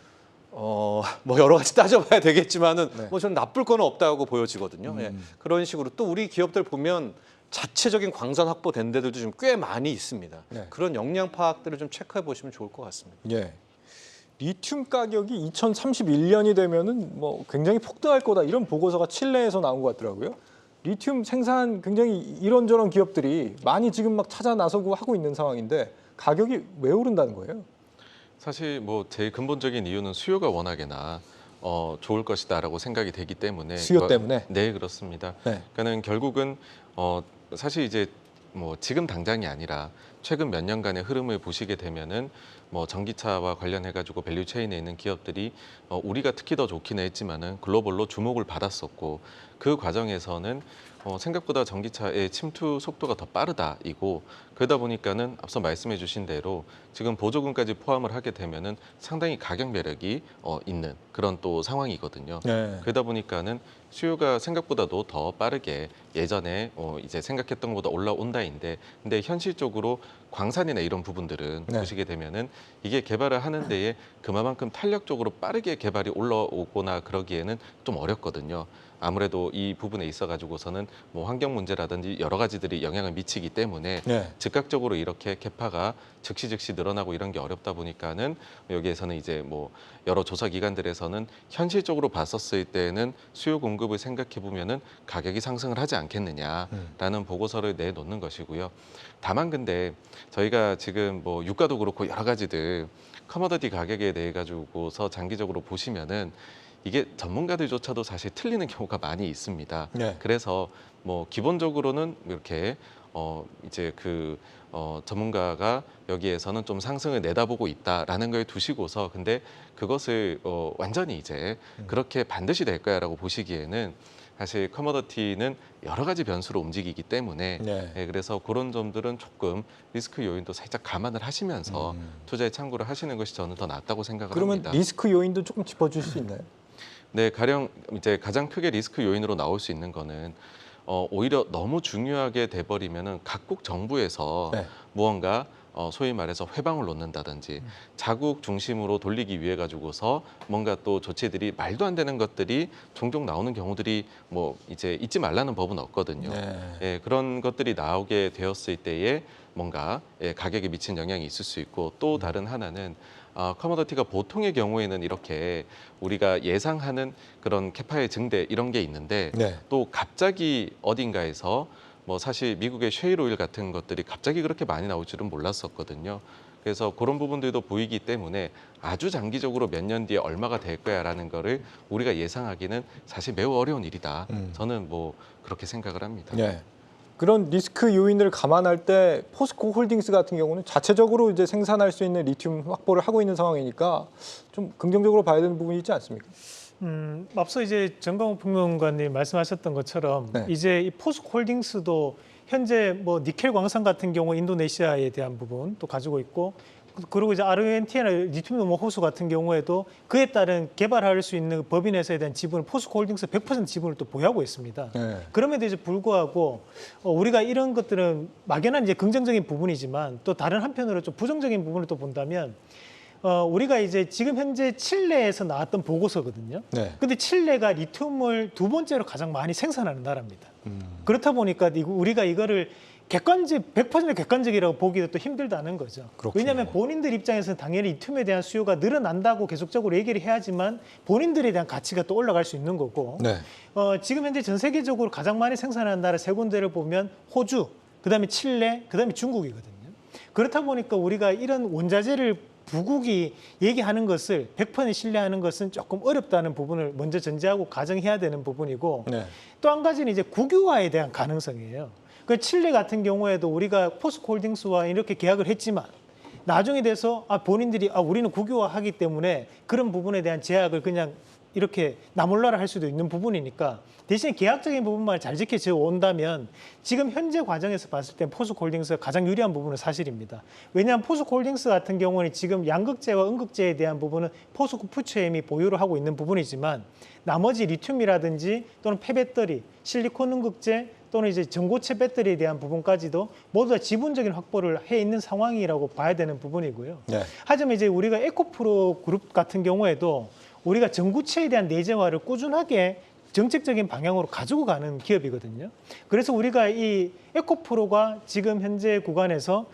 뭐 여러 가지 따져봐야 되겠지만은 네. 뭐 저는 나쁠 건 없다고 보여지거든요. 예. 그런 식으로 또 우리 기업들 보면 자체적인 광산 확보된 데들도 좀 꽤 많이 있습니다. 네. 그런 역량 파악들을 좀 체크해 보시면 좋을 것 같습니다. 예. 리튬 가격이 2031년이 되면은 뭐 굉장히 폭등할 거다 이런 보고서가 칠레에서 나온 것 같더라고요. 리튬 생산 굉장히 이런저런 기업들이 많이 지금 막 찾아 나서고 하고 있는 상황인데 가격이 왜 오른다는 거예요? 사실 뭐 제일 근본적인 이유는 수요가 워낙에나 좋을 것이다라고 생각이 되기 때문에 수요 때문에? 네, 그렇습니다. 네. 그러니까는 결국은 사실 이제 뭐 지금 당장이 아니라 최근 몇 년간의 흐름을 보시게 되면은 뭐 전기차와 관련해 가지고 밸류 체인에 있는 기업들이 우리가 특히 더 좋기는 했지만은 글로벌로 주목을 받았었고 그 과정에서는 생각보다 전기차의 침투 속도가 더 빠르다이고 그러다 보니까는 앞서 말씀해 주신 대로 지금 보조금까지 포함을 하게 되면은 상당히 가격 매력이 있는 그런 또 상황이거든요. 네. 그러다 보니까는 수요가 생각보다도 더 빠르게 예전에 이제 생각했던 것보다 올라온다인데 근데 현실적으로 광산이나 이런 부분들은 네. 보시게 되면은 이게 개발을 하는 데에 그만큼 탄력적으로 빠르게 개발이 올라오거나 그러기에는 좀 어렵거든요. 아무래도 이 부분에 있어 가지고서는 뭐 환경 문제라든지 여러 가지들이 영향을 미치기 때문에 네. 즉각적으로 이렇게 캐파가 즉시 늘어나고 이런 게 어렵다 보니까는 여기에서는 이제 뭐 여러 조사 기관들에서는 현실적으로 봤었을 때는 수요 공급을 생각해 보면은 가격이 상승을 하지 않겠느냐라는 보고서를 내놓는 것이고요. 다만 근데 저희가 지금 뭐 유가도 그렇고 여러 가지들 커머더티 가격에 대해 가지고서 장기적으로 보시면은 이게 전문가들조차도 사실 틀리는 경우가 많이 있습니다. 네. 그래서 뭐 기본적으로는 이렇게 이제 그 전문가가 여기에서는 좀 상승을 내다보고 있다라는 걸 두시고서 근데 그것을 완전히 이제 그렇게 반드시 될 거야라고 보시기에는 사실 커머더티는 여러 가지 변수로 움직이기 때문에 네. 예, 그래서 그런 점들은 조금 리스크 요인도 살짝 감안을 하시면서 투자에 참고를 하시는 것이 저는 더 낫다고 생각을 그러면 합니다. 리스크 요인도 조금 짚어주실 수 있나요? 네, 가령 이제 가장 크게 리스크 요인으로 나올 수 있는 거는 오히려 너무 중요하게 돼버리면은 각국 정부에서 네. 무언가 소위 말해서 회방을 놓는다든지 자국 중심으로 돌리기 위해 가지고서 뭔가 또 조치들이 말도 안 되는 것들이 종종 나오는 경우들이 뭐 이제 잊지 말라는 법은 없거든요. 네. 예, 그런 것들이 나오게 되었을 때에 뭔가 가격에 미친 영향이 있을 수 있고 또 다른 하나는 커머더티가 보통의 경우에는 이렇게 우리가 예상하는 그런 캐파의 증대 이런 게 있는데 네. 또 갑자기 어딘가에서 뭐 사실 미국의 쉐일 오일 같은 것들이 갑자기 그렇게 많이 나올 줄은 몰랐었거든요. 그래서 그런 부분들도 보이기 때문에 아주 장기적으로 몇 년 뒤에 얼마가 될 거야라는 거를 우리가 예상하기는 사실 매우 어려운 일이다. 저는 뭐 그렇게 생각을 합니다. 네. 그런 리스크 요인을 감안할 때 포스코 홀딩스 같은 경우는 자체적으로 이제 생산할 수 있는 리튬 확보를 하고 있는 상황이니까 좀 긍정적으로 봐야 되는 부분이 있지 않습니까? 앞서 이제 정광훈 평론가님 말씀하셨던 것처럼 네. 이제 이 포스코 홀딩스도 현재 뭐 니켈 광산 같은 경우 인도네시아에 대한 부분 또 가지고 있고 그리고 이제 아르헨티나 리튬 뭐 호수 같은 경우에도 그에 따른 개발할 수 있는 법인회사에 대한 지분을 포스코홀딩스 100% 지분을 또 보유하고 있습니다. 네. 그럼에도 이제 불구하고 우리가 이런 것들은 막연한 이제 긍정적인 부분이지만 또 다른 한편으로 좀 부정적인 부분을 또 본다면 우리가 이제 지금 현재 칠레에서 나왔던 보고서거든요. 네. 근데 칠레가 리튬을 두 번째로 가장 많이 생산하는 나라입니다. 그렇다 보니까 우리가 이거를 100% 객관적이라고 보기도 또 힘들다는 거죠. 그렇군요. 왜냐하면 본인들 입장에서는 당연히 리튬에 대한 수요가 늘어난다고 계속적으로 얘기를 해야지만 본인들에 대한 가치가 또 올라갈 수 있는 거고 네. 지금 현재 전 세계적으로 가장 많이 생산하는 나라 세 군데를 보면 호주, 그다음에 칠레, 그다음에 중국이거든요. 그렇다 보니까 우리가 이런 원자재를 부국이 얘기하는 것을 100% 신뢰하는 것은 조금 어렵다는 부분을 먼저 전제하고 가정해야 되는 부분이고 네. 또 한 가지는 이제 국유화에 대한 가능성이에요. 그 칠레 같은 경우에도 우리가 포스코홀딩스와 이렇게 계약을 했지만 나중에 돼서 본인들이 우리는 국유화하기 때문에 그런 부분에 대한 제약을 그냥 이렇게 나몰라라 할 수도 있는 부분이니까 대신에 계약적인 부분만 잘 지켜져 온다면 지금 현재 과정에서 봤을 때 포스코홀딩스가 가장 유리한 부분은 사실입니다. 왜냐하면 포스코홀딩스 같은 경우는 지금 양극재와 음극재에 대한 부분은 포스코 푸처엠이 보유를 하고 있는 부분이지만 나머지 리튬이라든지 또는 폐배터리, 실리콘 음극재 또는 이제 전고체 배터리에 대한 부분까지도 모두 다 지분적인 확보를 해 있는 상황이라고 봐야 되는 부분이고요. 네. 하지만 이제 우리가 에코프로 그룹 같은 경우에도 우리가 전구체에 대한 내재화를 꾸준하게 정책적인 방향으로 가지고 가는 기업이거든요. 그래서 우리가 이 에코프로가 지금 현재 구간에서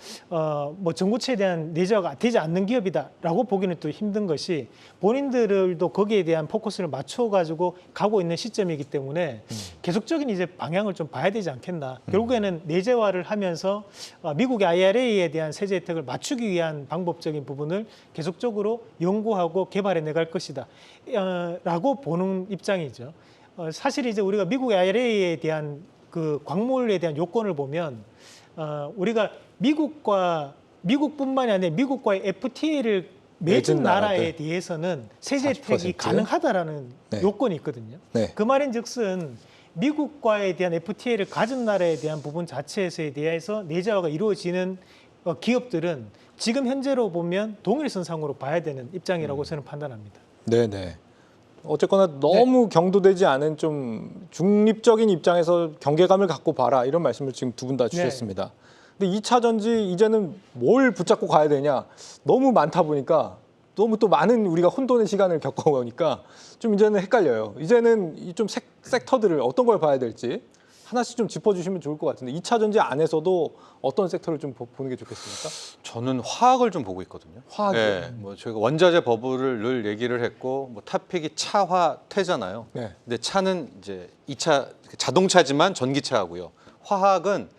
뭐 전고체에 대한 내재화가 되지 않는 기업이다라고 보기는 또 힘든 것이 본인들도 거기에 대한 포커스를 맞춰가지고 가고 있는 시점이기 때문에 계속적인 이제 방향을 좀 봐야 되지 않겠나. 결국에는 내재화를 하면서 미국의 IRA에 대한 세제 혜택을 맞추기 위한 방법적인 부분을 계속적으로 연구하고 개발해 나갈 것이다. 라고 보는 입장이죠. 사실 이제 우리가 미국의 IRA에 대한 그 광물에 대한 요건을 보면 우리가 미국뿐만이 아니라 미국과의 FTA를 맺은 나라에 대해서는 세제 혜택이 40%? 가능하다라는 네. 요건이 있거든요. 네. 그 말인즉슨 미국과에 대한 FTA를 가진 나라에 대한 부분 자체에 대해서 내재화가 이루어지는 기업들은 지금 현재로 보면 동일선상으로 봐야 되는 입장이라고 저는 판단합니다. 네네. 어쨌거나 너무 경도되지 않은 좀 중립적인 입장에서 경계감을 갖고 봐라 이런 말씀을 지금 두 분 다 주셨습니다. 근데 2차 전지 이제는 뭘 붙잡고 가야 되냐 너무 많다 보니까 너무 또 많은 우리가 혼돈의 시간을 겪어보니까 좀 이제는 헷갈려요. 이제는 이 좀 섹터들을 어떤 걸 봐야 될지 하나씩 좀 짚어주시면 좋을 것 같은데 2차 전지 안에서도 어떤 섹터를 좀 보는 게 좋겠습니까? 저는 화학을 좀 보고 있거든요. 화학이요? 네, 뭐 저희가 원자재 버블을 늘 얘기를 했고 뭐 탑픽이 차화태잖아요. 네. 근데 차는 이제 2차 자동차지만 전기차하고요. 화학은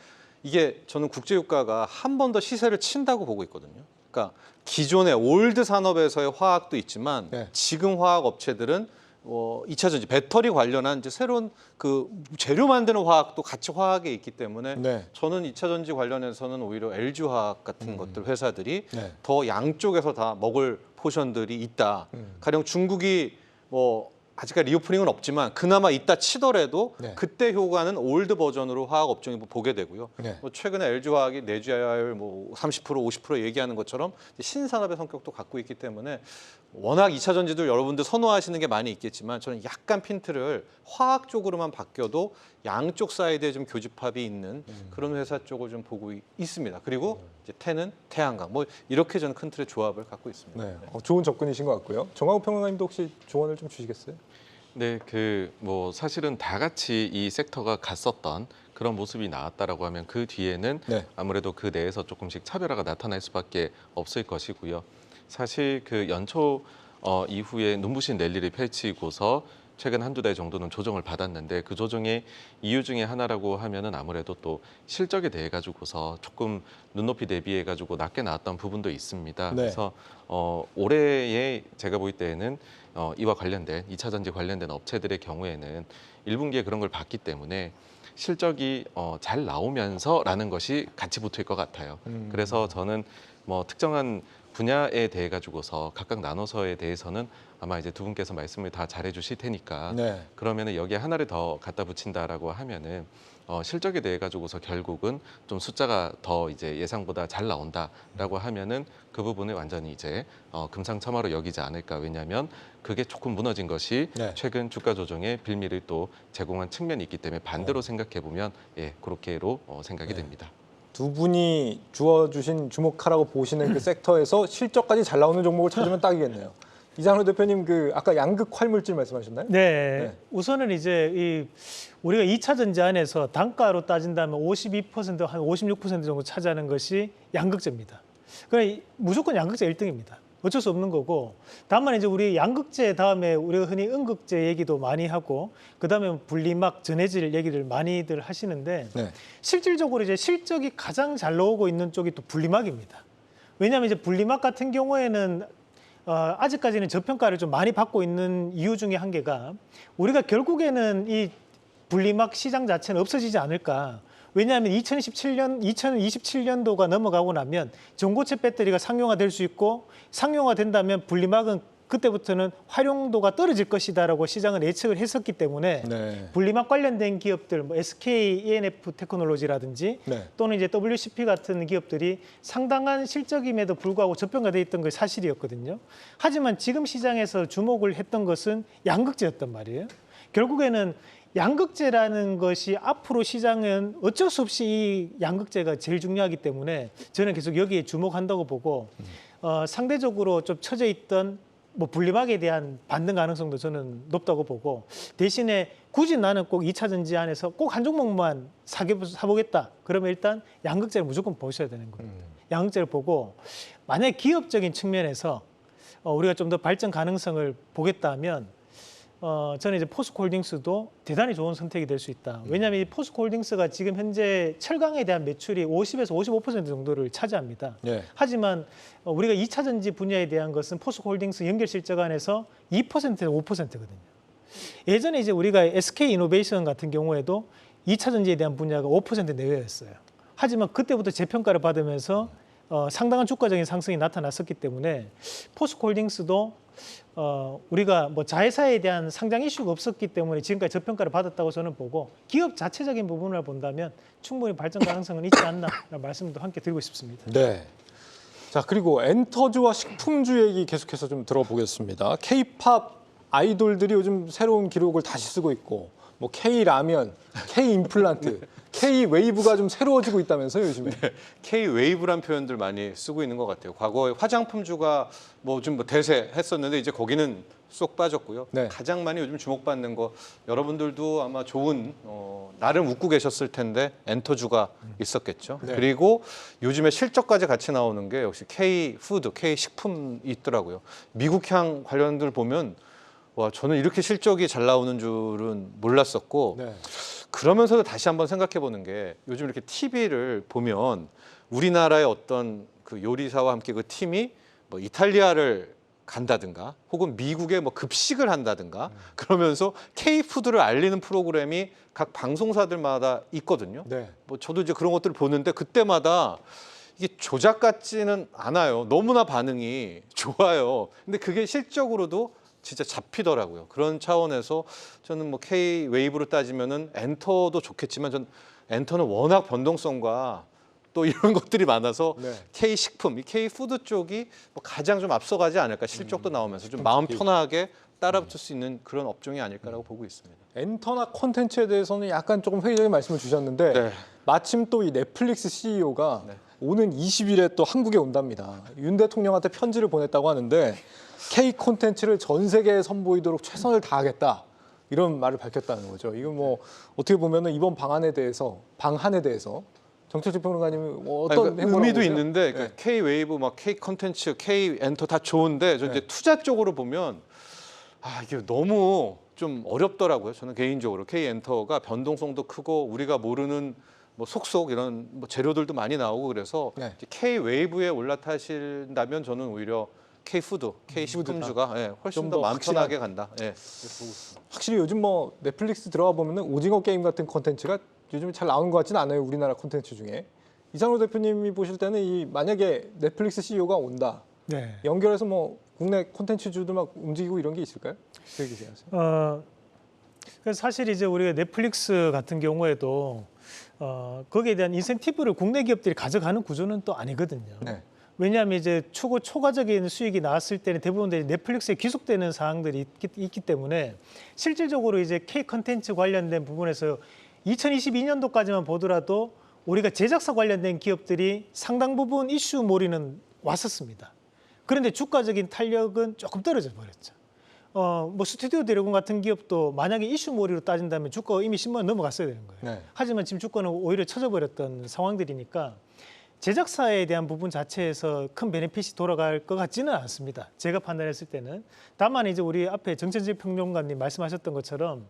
이게 저는 국제유가가 한 번 더 시세를 친다고 보고 있거든요. 그러니까 기존의 올드 산업에서의 화학도 있지만 네. 지금 화학 업체들은 2차 전지 배터리 관련한 이제 새로운 그 재료 만드는 화학도 같이 화학에 있기 때문에 네. 저는 2차 전지 관련해서는 오히려 LG화학 같은 것들 회사들이 네. 더 양쪽에서 다 먹을 포션들이 있다. 가령 중국이 뭐 아직까지 리오프닝은 없지만 그나마 있다 치더라도 네. 그때 효과는 올드 버전으로 화학 업종이 보게 되고요. 네. 뭐 최근에 LG화학이 내주화율 뭐 30% 50% 얘기하는 것처럼 신산업의 성격도 갖고 있기 때문에 워낙 2차 전지도 여러분들 선호하시는 게 많이 있겠지만 저는 약간 핀트를 화학 쪽으로만 바뀌어도 양쪽 사이드에 좀 교집합이 있는 그런 회사 쪽을 좀 보고 있습니다. 그리고 이제 태는 태양광 뭐 이렇게 저는 큰 틀의 조합을 갖고 있습니다. 네. 좋은 접근이신 것 같고요. 정하우 평론가님도 혹시 조언을 좀 주시겠어요? 네, 뭐 사실은 다 같이 이 섹터가 갔었던 그런 모습이 나왔다라고 하면 그 뒤에는 네. 아무래도 그 내에서 조금씩 차별화가 나타날 수밖에 없을 것이고요. 사실 그 연초 이후에 눈부신 랠리를 펼치고서 최근 한두 달 정도는 조정을 받았는데 그 조정의 이유 중에 하나라고 하면은 아무래도 또 실적에 대해 가지고서 조금 눈높이 대비해 가지고 낮게 나왔던 부분도 있습니다. 네. 그래서 올해에 제가 볼 때에는 이와 관련된 2차 전지 관련된 업체들의 경우에는 1분기에 그런 걸 봤기 때문에 실적이 잘 나오면서라는 것이 같이 붙을 것 같아요. 그래서 저는 뭐 특정한 분야에 대해 가지고서 각각 나눠서에 대해서는 아마 이제 두 분께서 말씀을 다 잘해 주실 테니까 네. 그러면은 여기에 하나를 더 갖다 붙인다라고 하면은 실적에 대해 가지고서 결국은 좀 숫자가 더 이제 예상보다 잘 나온다라고 하면은 그 부분을 완전히 이제 금상첨화로 여기지 않을까. 왜냐하면 그게 조금 무너진 것이 네. 최근 주가 조정의 빌미를 또 제공한 측면이 있기 때문에 반대로 생각해 보면 예 그렇게로 생각이 됩니다. 두 분이 주어주신 주목하라고 보시는 그 섹터에서 실적까지 잘 나오는 종목을 찾으면 딱이겠네요. 이장로 대표님 그 아까 양극 활물질 말씀하셨나요? 네. 우선은 이제 우리가 2차 전지 안에서 단가로 따진다면 52% 한 56% 정도 차지하는 것이 양극재입니다. 그러니까 무조건 양극재 1등입니다. 어쩔 수 없는 거고, 다만 이제 우리 양극재 다음에 우리가 흔히 음극재 얘기도 많이 하고, 그 다음에 분리막, 전해질 얘기를 많이들 하시는데, 네. 실질적으로 이제 실적이 가장 잘 나오고 있는 쪽이 또 분리막입니다. 왜냐하면 이제 분리막 같은 경우에는 아직까지는 저평가를 좀 많이 받고 있는 이유 중에 한 개가 우리가 결국에는 이 분리막 시장 자체는 없어지지 않을까. 왜냐하면 2027년도가 넘어가고 나면 전고체 배터리가 상용화될 수 있고 상용화된다면 분리막은 그때부터는 활용도가 떨어질 것이다라고 시장은 예측을 했었기 때문에 네. 분리막 관련된 기업들, 뭐 SK E&F 테크놀로지라든지 네. 또는 이제 WCP 같은 기업들이 상당한 실적임에도 불구하고 저평가돼 있던 게 사실이었거든요. 하지만 지금 시장에서 주목을 했던 것은 양극재였단 말이에요. 결국에는 양극재라는 것이 앞으로 시장은 어쩔 수 없이 이 양극재가 제일 중요하기 때문에 저는 계속 여기에 주목한다고 보고 상대적으로 좀 처져 있던 뭐 분리막에 대한 반등 가능성도 저는 높다고 보고 대신에 굳이 나는 꼭 2차 전지 안에서 꼭 한 종목만 사보겠다. 그러면 일단 양극재를 무조건 보셔야 되는 거예요. 양극재를 보고 만약에 기업적인 측면에서 우리가 좀 더 발전 가능성을 보겠다 하면 저는 이제 포스코홀딩스도 대단히 좋은 선택이 될 수 있다. 왜냐하면 이 포스코홀딩스가 지금 현재 철강에 대한 매출이 50에서 55% 정도를 차지합니다. 네. 하지만 우리가 2차 전지 분야에 대한 것은 포스코홀딩스 연결 실적 안에서 2%에서 5%거든요. 예전에 이제 우리가 SK 이노베이션 같은 경우에도 2차 전지에 대한 분야가 5% 내외였어요. 하지만 그때부터 재평가를 받으면서 상당한 주가적인 상승이 나타났었기 때문에 포스코홀딩스도 우리가 뭐 자회사에 대한 상장 이슈가 없었기 때문에 지금까지 저평가를 받았다고 저는 보고 기업 자체적인 부분을 본다면 충분히 발전 가능성은 있지 않나라는 말씀도 함께 드리고 싶습니다. 네. 자, 그리고 엔터주와 식품주 얘기 계속해서 좀 들어보겠습니다. K-팝 아이돌들이 요즘 새로운 기록을 다시 쓰고 있고 뭐 K-라면, K-임플란트, K-웨이브가 좀 새로워지고 있다면서요, 요즘에. 네, K-웨이브란 표현들 많이 쓰고 있는 것 같아요. 과거에 화장품주가 뭐 좀 대세했었는데 이제 거기는 쏙 빠졌고요. 네. 가장 많이 요즘 주목받는 거 여러분들도 아마 좋은 나름 웃고 계셨을 텐데 엔터주가 있었겠죠. 네. 그리고 요즘에 실적까지 같이 나오는 게 역시 K-푸드, K-식품이 있더라고요. 미국향 관련들 보면 와 저는 이렇게 실적이 잘 나오는 줄은 몰랐었고 네. 그러면서도 다시 한번 생각해 보는 게 요즘 이렇게 TV를 보면 우리나라의 어떤 그 요리사와 함께 그 팀이 뭐 이탈리아를 간다든가 혹은 미국에 뭐 급식을 한다든가 그러면서 K푸드를 알리는 프로그램이 각 방송사들마다 있거든요. 네. 뭐 저도 이제 그런 것들을 보는데 그때마다 이게 조작 같지는 않아요. 너무나 반응이 좋아요. 근데 그게 실적으로도 진짜 잡히더라고요. 그런 차원에서 저는 뭐 K-웨이브로 따지면은 엔터도 좋겠지만 전 엔터는 워낙 변동성과 또 이런 것들이 많아서 네. K-식품, 이 K-푸드 쪽이 뭐 가장 좀 앞서가지 않을까. 실적도 나오면서 좀 마음 편하게 따라붙을 수 있는 그런 업종이 아닐까라고 보고 있습니다. 엔터나 콘텐츠에 대해서는 약간 조금 회의적인 말씀을 주셨는데 네. 마침 또 이 넷플릭스 CEO가 네. 오는 20일에 또 한국에 온답니다. 윤 대통령한테 편지를 보냈다고 하는데 K 콘텐츠를 전 세계에 선보이도록 최선을 다하겠다. 이런 말을 밝혔다는 거죠. 이건 뭐 어떻게 보면은 이번 방한에 대해서 정철직 평론가님은 뭐 어떤 그러니까 행보라고 의미도 보세요? 있는데 네. K-웨이브, 막 K-컨텐츠, K-엔터 다 좋은데 저 이제 네. 투자 쪽으로 보면 이게 너무 좀 어렵더라고요. 저는 개인적으로 K-엔터가 변동성도 크고 우리가 모르는 뭐 속속 이런 뭐 재료들도 많이 나오고 그래서 네. K-웨이브에 올라타신다면 저는 오히려 K-푸드, K-식품주가 훨씬 좀 더 더 마음 확실한. 편하게 간다. 예. 확실히 요즘 뭐 넷플릭스 들어가 보면은 오징어 게임 같은 콘텐츠가 요즘 잘 나오는 것 같지는 않아요. 우리나라 콘텐츠 중에. 이상로 대표님이 보실 때는 이 만약에 넷플릭스 CEO가 온다. 네. 연결해서 뭐 국내 콘텐츠주도 막 움직이고 이런 게 있을까요? 어떻게 생각하세요? 그래서 사실 이제 우리가 넷플릭스 같은 경우에도 거기에 대한 인센티브를 국내 기업들이 가져가는 구조는 또 아니거든요. 네. 왜냐하면 이제 초과적인 수익이 나왔을 때는 대부분 넷플릭스에 귀속되는 사항들이 있기 때문에 실질적으로 이제 K 컨텐츠 관련된 부분에서 2022년도까지만 보더라도 우리가 제작사 관련된 기업들이 상당 부분 이슈몰이는 왔었습니다. 그런데 주가적인 탄력은 조금 떨어져 버렸죠. 뭐 스튜디오 드래곤 같은 기업도 만약에 이슈몰이로 따진다면 주가가 이미 10만 원 넘어갔어야 되는 거예요. 네. 하지만 지금 주가는 오히려 쳐져버렸던 상황들이니까 제작사에 대한 부분 자체에서 큰 베네핏이 돌아갈 것 같지는 않습니다. 제가 판단했을 때는. 다만 이제 우리 앞에 정천진 평론가님 말씀하셨던 것처럼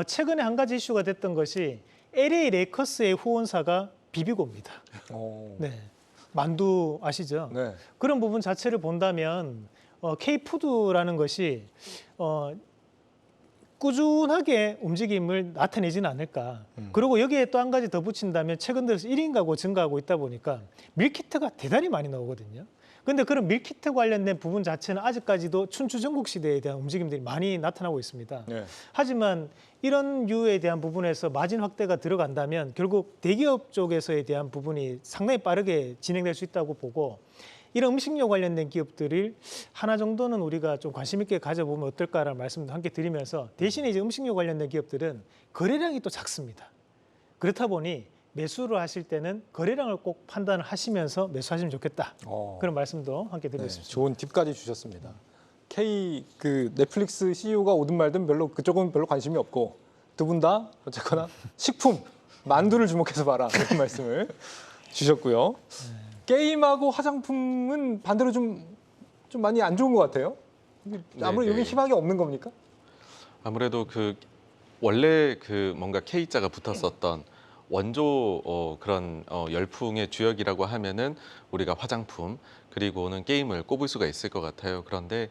최근에 한 가지 이슈가 됐던 것이 LA 레이커스의 후원사가 비비고입니다. 네, 만두 아시죠? 네. 그런 부분 자체를 본다면 K푸드라는 것이 꾸준하게 움직임을 나타내지는 않을까. 그리고 여기에 또 한 가지 더 붙인다면 최근 들어서 1인 가구 증가하고 있다 보니까 밀키트가 대단히 많이 나오거든요. 그런데 그런 밀키트 관련된 부분 자체는 아직까지도 춘추 전국 시대에 대한 움직임들이 많이 나타나고 있습니다. 네. 하지만 이런 류에 대한 부분에서 마진 확대가 들어간다면 결국 대기업 쪽에서에 대한 부분이 상당히 빠르게 진행될 수 있다고 보고 이런 음식료 관련된 기업들을 하나 정도는 우리가 좀 관심 있게 가져보면 어떨까라는 말씀도 함께 드리면서 대신에 이제 음식료 관련된 기업들은 거래량이 또 작습니다. 그렇다 보니 매수를 하실 때는 거래량을 꼭 판단을 하시면서 매수하시면 좋겠다. 그런 말씀도 함께 드리고 네, 싶습니다. 좋은 팁까지 주셨습니다. K 넷플릭스 CEO가 오든 말든 별로 그쪽은 별로 관심이 없고 두 분 다 어쨌거나 식품 만두를 주목해서 봐라 그런 말씀을 주셨고요. 게임하고 화장품은 반대로 좀 많이 안 좋은 것 같아요. 아무래도 여기 희망이 없는 겁니까? 아무래도 원래 뭔가 K자가 붙었었던 원조 그런 열풍의 주역이라고 하면은 우리가 화장품 그리고는 게임을 꼽을 수가 있을 것 같아요. 그런데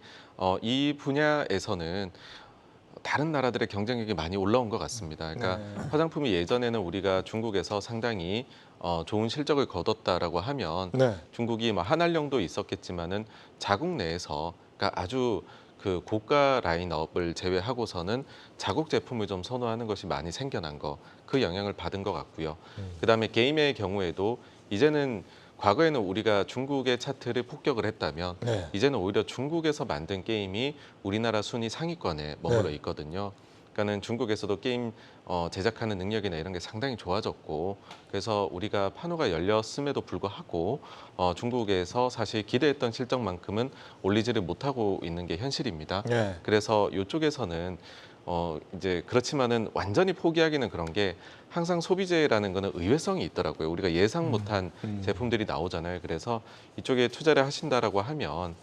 이 분야에서는 다른 나라들의 경쟁력이 많이 올라온 것 같습니다. 그러니까 화장품이 예전에는 우리가 중국에서 상당히 좋은 실적을 거뒀다라고 하면 네. 중국이 한알령도 있었겠지만은 자국 내에서 그러니까 아주 고가 라인업을 제외하고서는 자국 제품을 좀 선호하는 것이 많이 생겨난 그 영향을 받은 것 같고요. 그다음에 게임의 경우에도 이제는 과거에는 우리가 중국의 차트를 폭격을 했다면 네. 이제는 오히려 중국에서 만든 게임이 우리나라 순위 상위권에 머물러 네. 있거든요. 그러니까는 중국에서도 게임 제작하는 능력이나 이런 게 상당히 좋아졌고 그래서 우리가 판호가 열렸음에도 불구하고 중국에서 사실 기대했던 실적만큼은 올리지를 못하고 있는 게 현실입니다. 네. 그래서 이쪽에서는 이제 그렇지만은 완전히 포기하기는 그런 게 항상 소비재라는 거는 의외성이 있더라고요. 우리가 예상 못한 제품들이 나오잖아요. 그래서 이쪽에 투자를 하신다라고 하면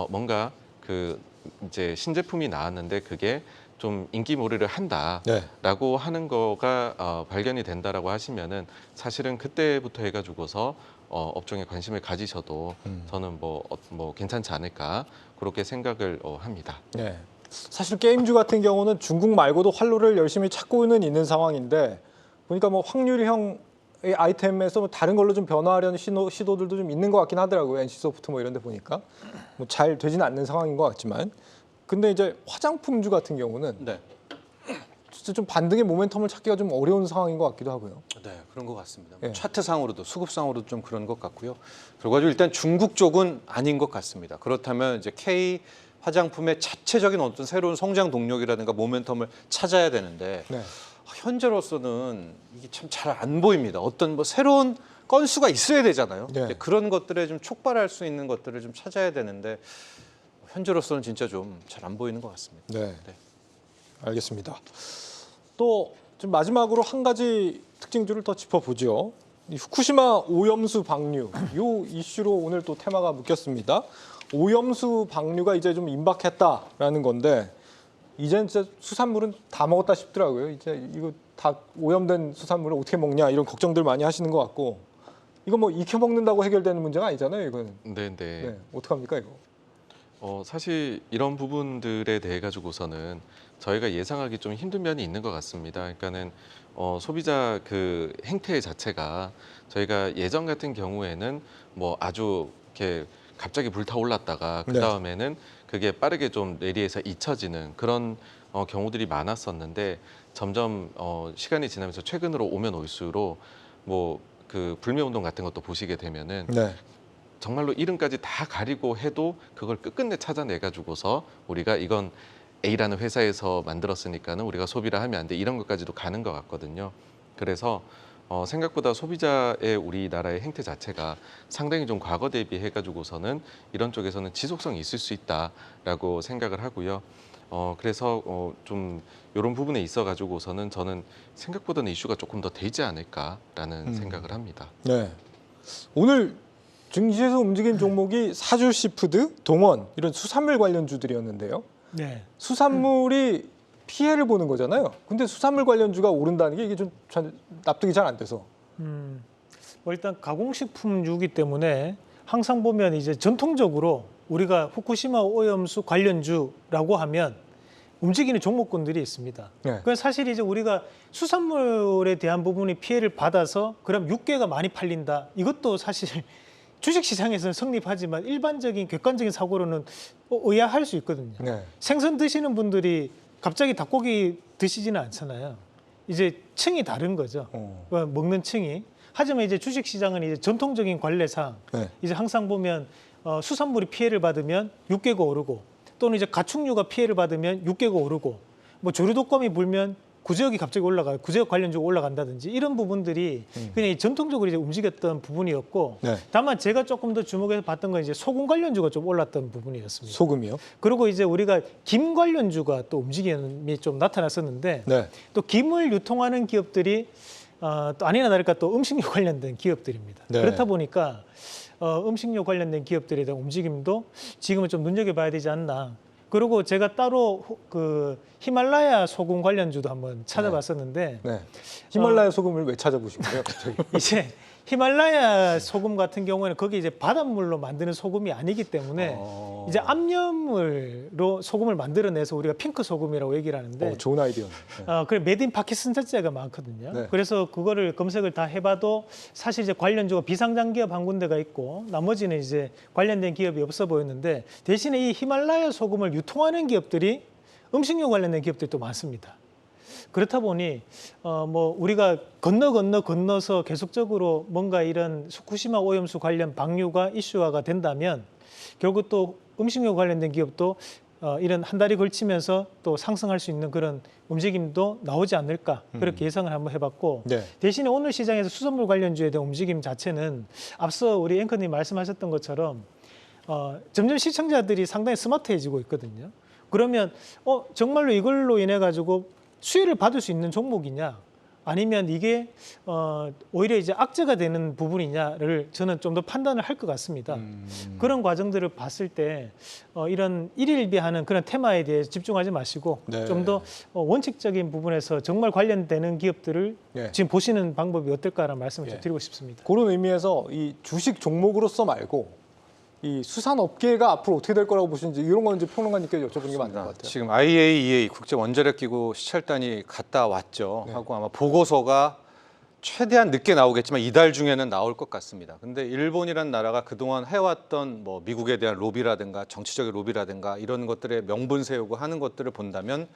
뭔가 이제 신제품이 나왔는데 그게 좀 인기몰이를 한다라고 하는 거가 발견이 된다라고 하시면은 사실은 그때부터 해가지고서 업종에 관심을 가지셔도 저는 뭐 괜찮지 않을까 그렇게 생각을 합니다. 네. 사실 게임주 같은 경우는 중국 말고도 활로를 열심히 찾고는 있는 상황인데 보니까 뭐 확률형의 아이템에서 뭐 다른 걸로 좀 변화하려는 시도들도 좀 있는 것 같긴 하더라고요. NC소프트 뭐 이런 데 보니까 뭐 잘 되지는 않는 상황인 것 같지만 근데 이제 화장품주 같은 경우는 네. 진짜 좀 반등의 모멘텀을 찾기가 좀 어려운 상황인 것 같기도 하고요. 네, 그런 것 같습니다. 예. 차트상으로도 수급상으로도 좀 그런 것 같고요. 결과적으로 일단 중국 쪽은 아닌 것 같습니다. 그렇다면 이제 K 화장품의 자체적인 어떤 새로운 성장 동력이라든가 모멘텀을 찾아야 되는데 네. 현재로서는 이게 참 잘 안 보입니다. 어떤 뭐 새로운 건수가 있어야 되잖아요. 네. 이제 그런 것들에 좀 촉발할 수 있는 것들을 좀 찾아야 되는데 현재로서는 진짜 좀 잘 안 보이는 것 같습니다. 네. 네. 알겠습니다. 또 좀 마지막으로 한 가지 특징주를 더 짚어보죠. 이 후쿠시마 오염수 방류 이 이슈로 오늘 또 테마가 묶였습니다. 오염수 방류가 이제 좀 임박했다라는 건데 이제는 진짜 수산물은 다 먹었다 싶더라고요. 이제 이거 다 오염된 수산물을 어떻게 먹냐 이런 걱정들 많이 하시는 것 같고 이거 뭐 익혀 먹는다고 해결되는 문제가 아니잖아요. 이거는. 네. 어떡합니까 이거? 사실 이런 부분들에 대해 가지고서는 저희가 예상하기 좀 힘든 면이 있는 것 같습니다. 그러니까는 소비자 행태 자체가 저희가 예전 같은 경우에는 뭐 아주 이렇게 갑자기 불타올랐다가 그 네. 다음에는 그게 빠르게 좀 뇌리에서 잊혀지는 그런 경우들이 많았었는데 점점 시간이 지나면서 최근으로 오면 올수록 뭐 그 불매운동 같은 것도 보시게 되면은 네. 정말로 이름까지 다 가리고 해도 그걸 끝끝내 찾아내 가지고서 우리가 이건 A라는 회사에서 만들었으니까는 우리가 소비를 하면 안 돼 이런 것까지도 가는 것 같거든요. 그래서 생각보다 소비자의 우리나라의 행태 자체가 상당히 좀 과거 대비해 가지고서는 이런 쪽에서는 지속성이 있을 수 있다라고 생각을 하고요. 그래서 좀 이런 부분에 있어 가지고서는 저는 생각보다는 이슈가 조금 더 되지 않을까라는 생각을 합니다. 네. 오늘 증시에서 움직인 종목이 사주 시푸드, 동원 이런 수산물 관련주들이었는데요. 네. 수산물이 피해를 보는 거잖아요. 근데 수산물 관련주가 오른다는 게 이게 좀 납득이 잘 안 돼서. 뭐 일단 가공식품주기 때문에 항상 보면 이제 전통적으로 우리가 후쿠시마 오염수 관련주라고 하면 움직이는 종목군들이 있습니다. 네. 그건 사실 이제 우리가 수산물에 대한 부분이 피해를 받아서 그럼 육계가 많이 팔린다. 이것도 사실 주식시장에서는 성립하지만 일반적인 객관적인 사고로는 의아할 수 있거든요. 네. 생선 드시는 분들이 갑자기 닭고기 드시지는 않잖아요. 이제 층이 다른 거죠. 먹는 층이. 하지만 이제 주식시장은 이제 전통적인 관례상 네. 이제 항상 보면 수산물이 피해를 받으면 육계가 오르고 또는 이제 가축류가 피해를 받으면 육계가 오르고 뭐 조류독감이 불면 구제역이 갑자기 올라가요. 구제역 관련주가 올라간다든지 이런 부분들이 그냥 전통적으로 이제 움직였던 부분이었고 네. 다만 제가 조금 더 주목해서 봤던 건 이제 소금 관련주가 좀 올랐던 부분이었습니다. 소금이요? 그리고 이제 우리가 김 관련주가 또 움직임이 좀 나타났었는데 네. 또 김을 유통하는 기업들이 또 아니나 다를까 또 음식료 관련된 기업들입니다. 네. 그렇다 보니까 음식료 관련된 기업들에 대한 움직임도 지금은 좀 눈여겨봐야 되지 않나. 그리고 제가 따로 그 히말라야 소금 관련주도 한번 찾아봤었는데 네. 히말라야 소금을 왜 찾아보신 거예요, 갑자기? 이제 히말라야 소금 같은 경우에는 거기 이제 바닷물로 만드는 소금이 아니기 때문에 이제 압력물로 소금을 만들어내서 우리가 핑크 소금이라고 얘기를 하는데 좋은 아이디어네. 네. 그래 메드 인 파키스탄 자체가 많거든요. 네. 그래서 그거를 검색을 다 해봐도 사실 이제 관련주가 비상장 기업 한 군데가 있고 나머지는 이제 관련된 기업이 없어 보였는데 대신에 이 히말라야 소금을 유통하는 기업들이 음식료 관련된 기업들이 또 많습니다. 그렇다 보니 뭐 우리가 건너서 계속적으로 뭔가 이런 후쿠시마 오염수 관련 방류가 이슈화가 된다면 결국 또 음식료 관련된 기업도 이런 한 달이 걸치면서 또 상승할 수 있는 그런 움직임도 나오지 않을까 그렇게 예상을 한번 해봤고 네. 대신에 오늘 시장에서 수산물 관련주에 대한 움직임 자체는 앞서 우리 앵커님 말씀하셨던 것처럼 점점 시청자들이 상당히 스마트해지고 있거든요. 그러면 정말로 이걸로 인해 가지고 수혜를 받을 수 있는 종목이냐 아니면 이게 오히려 이제 악재가 되는 부분이냐를 저는 좀 더 판단을 할 것 같습니다. 그런 과정들을 봤을 때 이런 일일비하는 그런 테마에 대해 집중하지 마시고 네. 좀 더 원칙적인 부분에서 정말 관련되는 기업들을 네. 지금 보시는 방법이 어떨까라는 말씀을 좀 드리고 싶습니다. 그런 의미에서 이 주식 종목으로서 말고 이 수산업계가 앞으로 어떻게 될 거라고 보시는지 이런 건 이제 평론가님께 여쭤보는 게 맞는 것 같아요. 지금 IAEA 국제원자력기구 시찰단이 갔다 왔죠. 네. 하고 아마 보고서가 최대한 늦게 나오겠지만 이달 중에는 나올 것 같습니다. 근데 일본이라는 나라가 그동안 해왔던 뭐 미국에 대한 로비라든가 정치적인 로비라든가 이런 것들에 명분 세우고 하는 것들을 본다면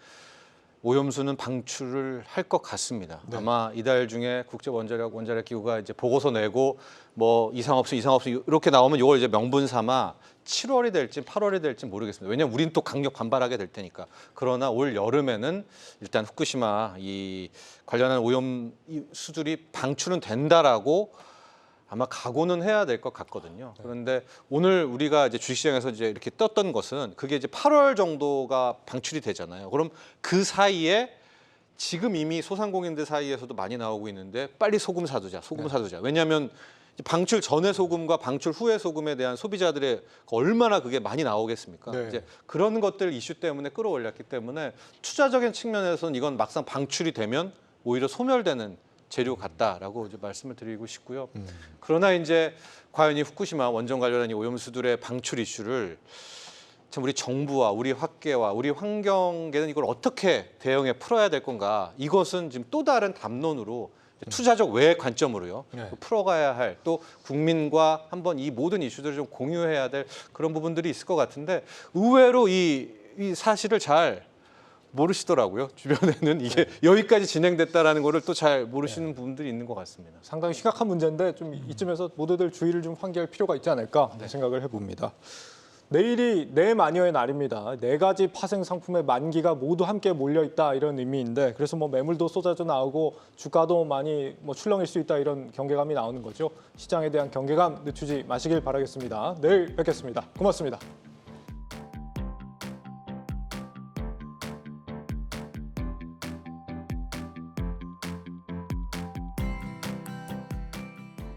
오염수는 방출을 할 것 같습니다. 네. 아마 이달 중에 국제원자력기구가 이제 보고서 내고 뭐 이상 없어 이렇게 나오면 이걸 이제 명분 삼아 7월이 될지 8월이 될지 모르겠습니다. 왜냐하면 우린 또 강력 반발하게 될 테니까. 그러나 올 여름에는 일단 후쿠시마 이 관련한 오염 수들이 방출은 된다라고 아마 각오는 해야 될 것 같거든요. 그런데 오늘 우리가 이제 주식시장에서 이제 이렇게 떴던 것은 그게 이제 8월 정도가 방출이 되잖아요. 그럼 그 사이에 지금 이미 소상공인들 사이에서도 많이 나오고 있는데 빨리 소금 사두자. 왜냐하면 방출 전의 소금과 방출 후의 소금에 대한 소비자들의 얼마나 그게 많이 나오겠습니까? 네. 이제 그런 것들 이슈 때문에 끌어올렸기 때문에 투자적인 측면에서는 이건 막상 방출이 되면 오히려 소멸되는 재료 같다라고 이제 말씀을 드리고 싶고요. 그러나 이제 과연 이 후쿠시마 원전 관련한 이 오염수들의 방출 이슈를 참 우리 정부와 우리 학계와 우리 환경계는 이걸 어떻게 대응해 풀어야 될 건가? 이것은 지금 또 다른 담론으로 투자적 외의 관점으로요. 네. 풀어가야 할 또 국민과 한번 이 모든 이슈들을 좀 공유해야 될 그런 부분들이 있을 것 같은데 의외로 이 사실을 잘 모르시더라고요. 주변에는 이게 여기까지 진행됐다라는 거를 또 잘 모르시는 부분들이 있는 것 같습니다. 상당히 심각한 문제인데 좀 이쯤에서 모두들 주의를 좀 환기할 필요가 있지 않을까 생각을 해봅니다. 내일이 내 마녀의 날입니다. 4가지 파생 상품의 만기가 모두 함께 몰려 있다 이런 의미인데 그래서 뭐 매물도 쏟아져 나오고 주가도 많이 뭐 출렁일 수 있다 이런 경계감이 나오는 거죠. 시장에 대한 경계감 늦추지 마시길 바라겠습니다. 내일 뵙겠습니다. 고맙습니다.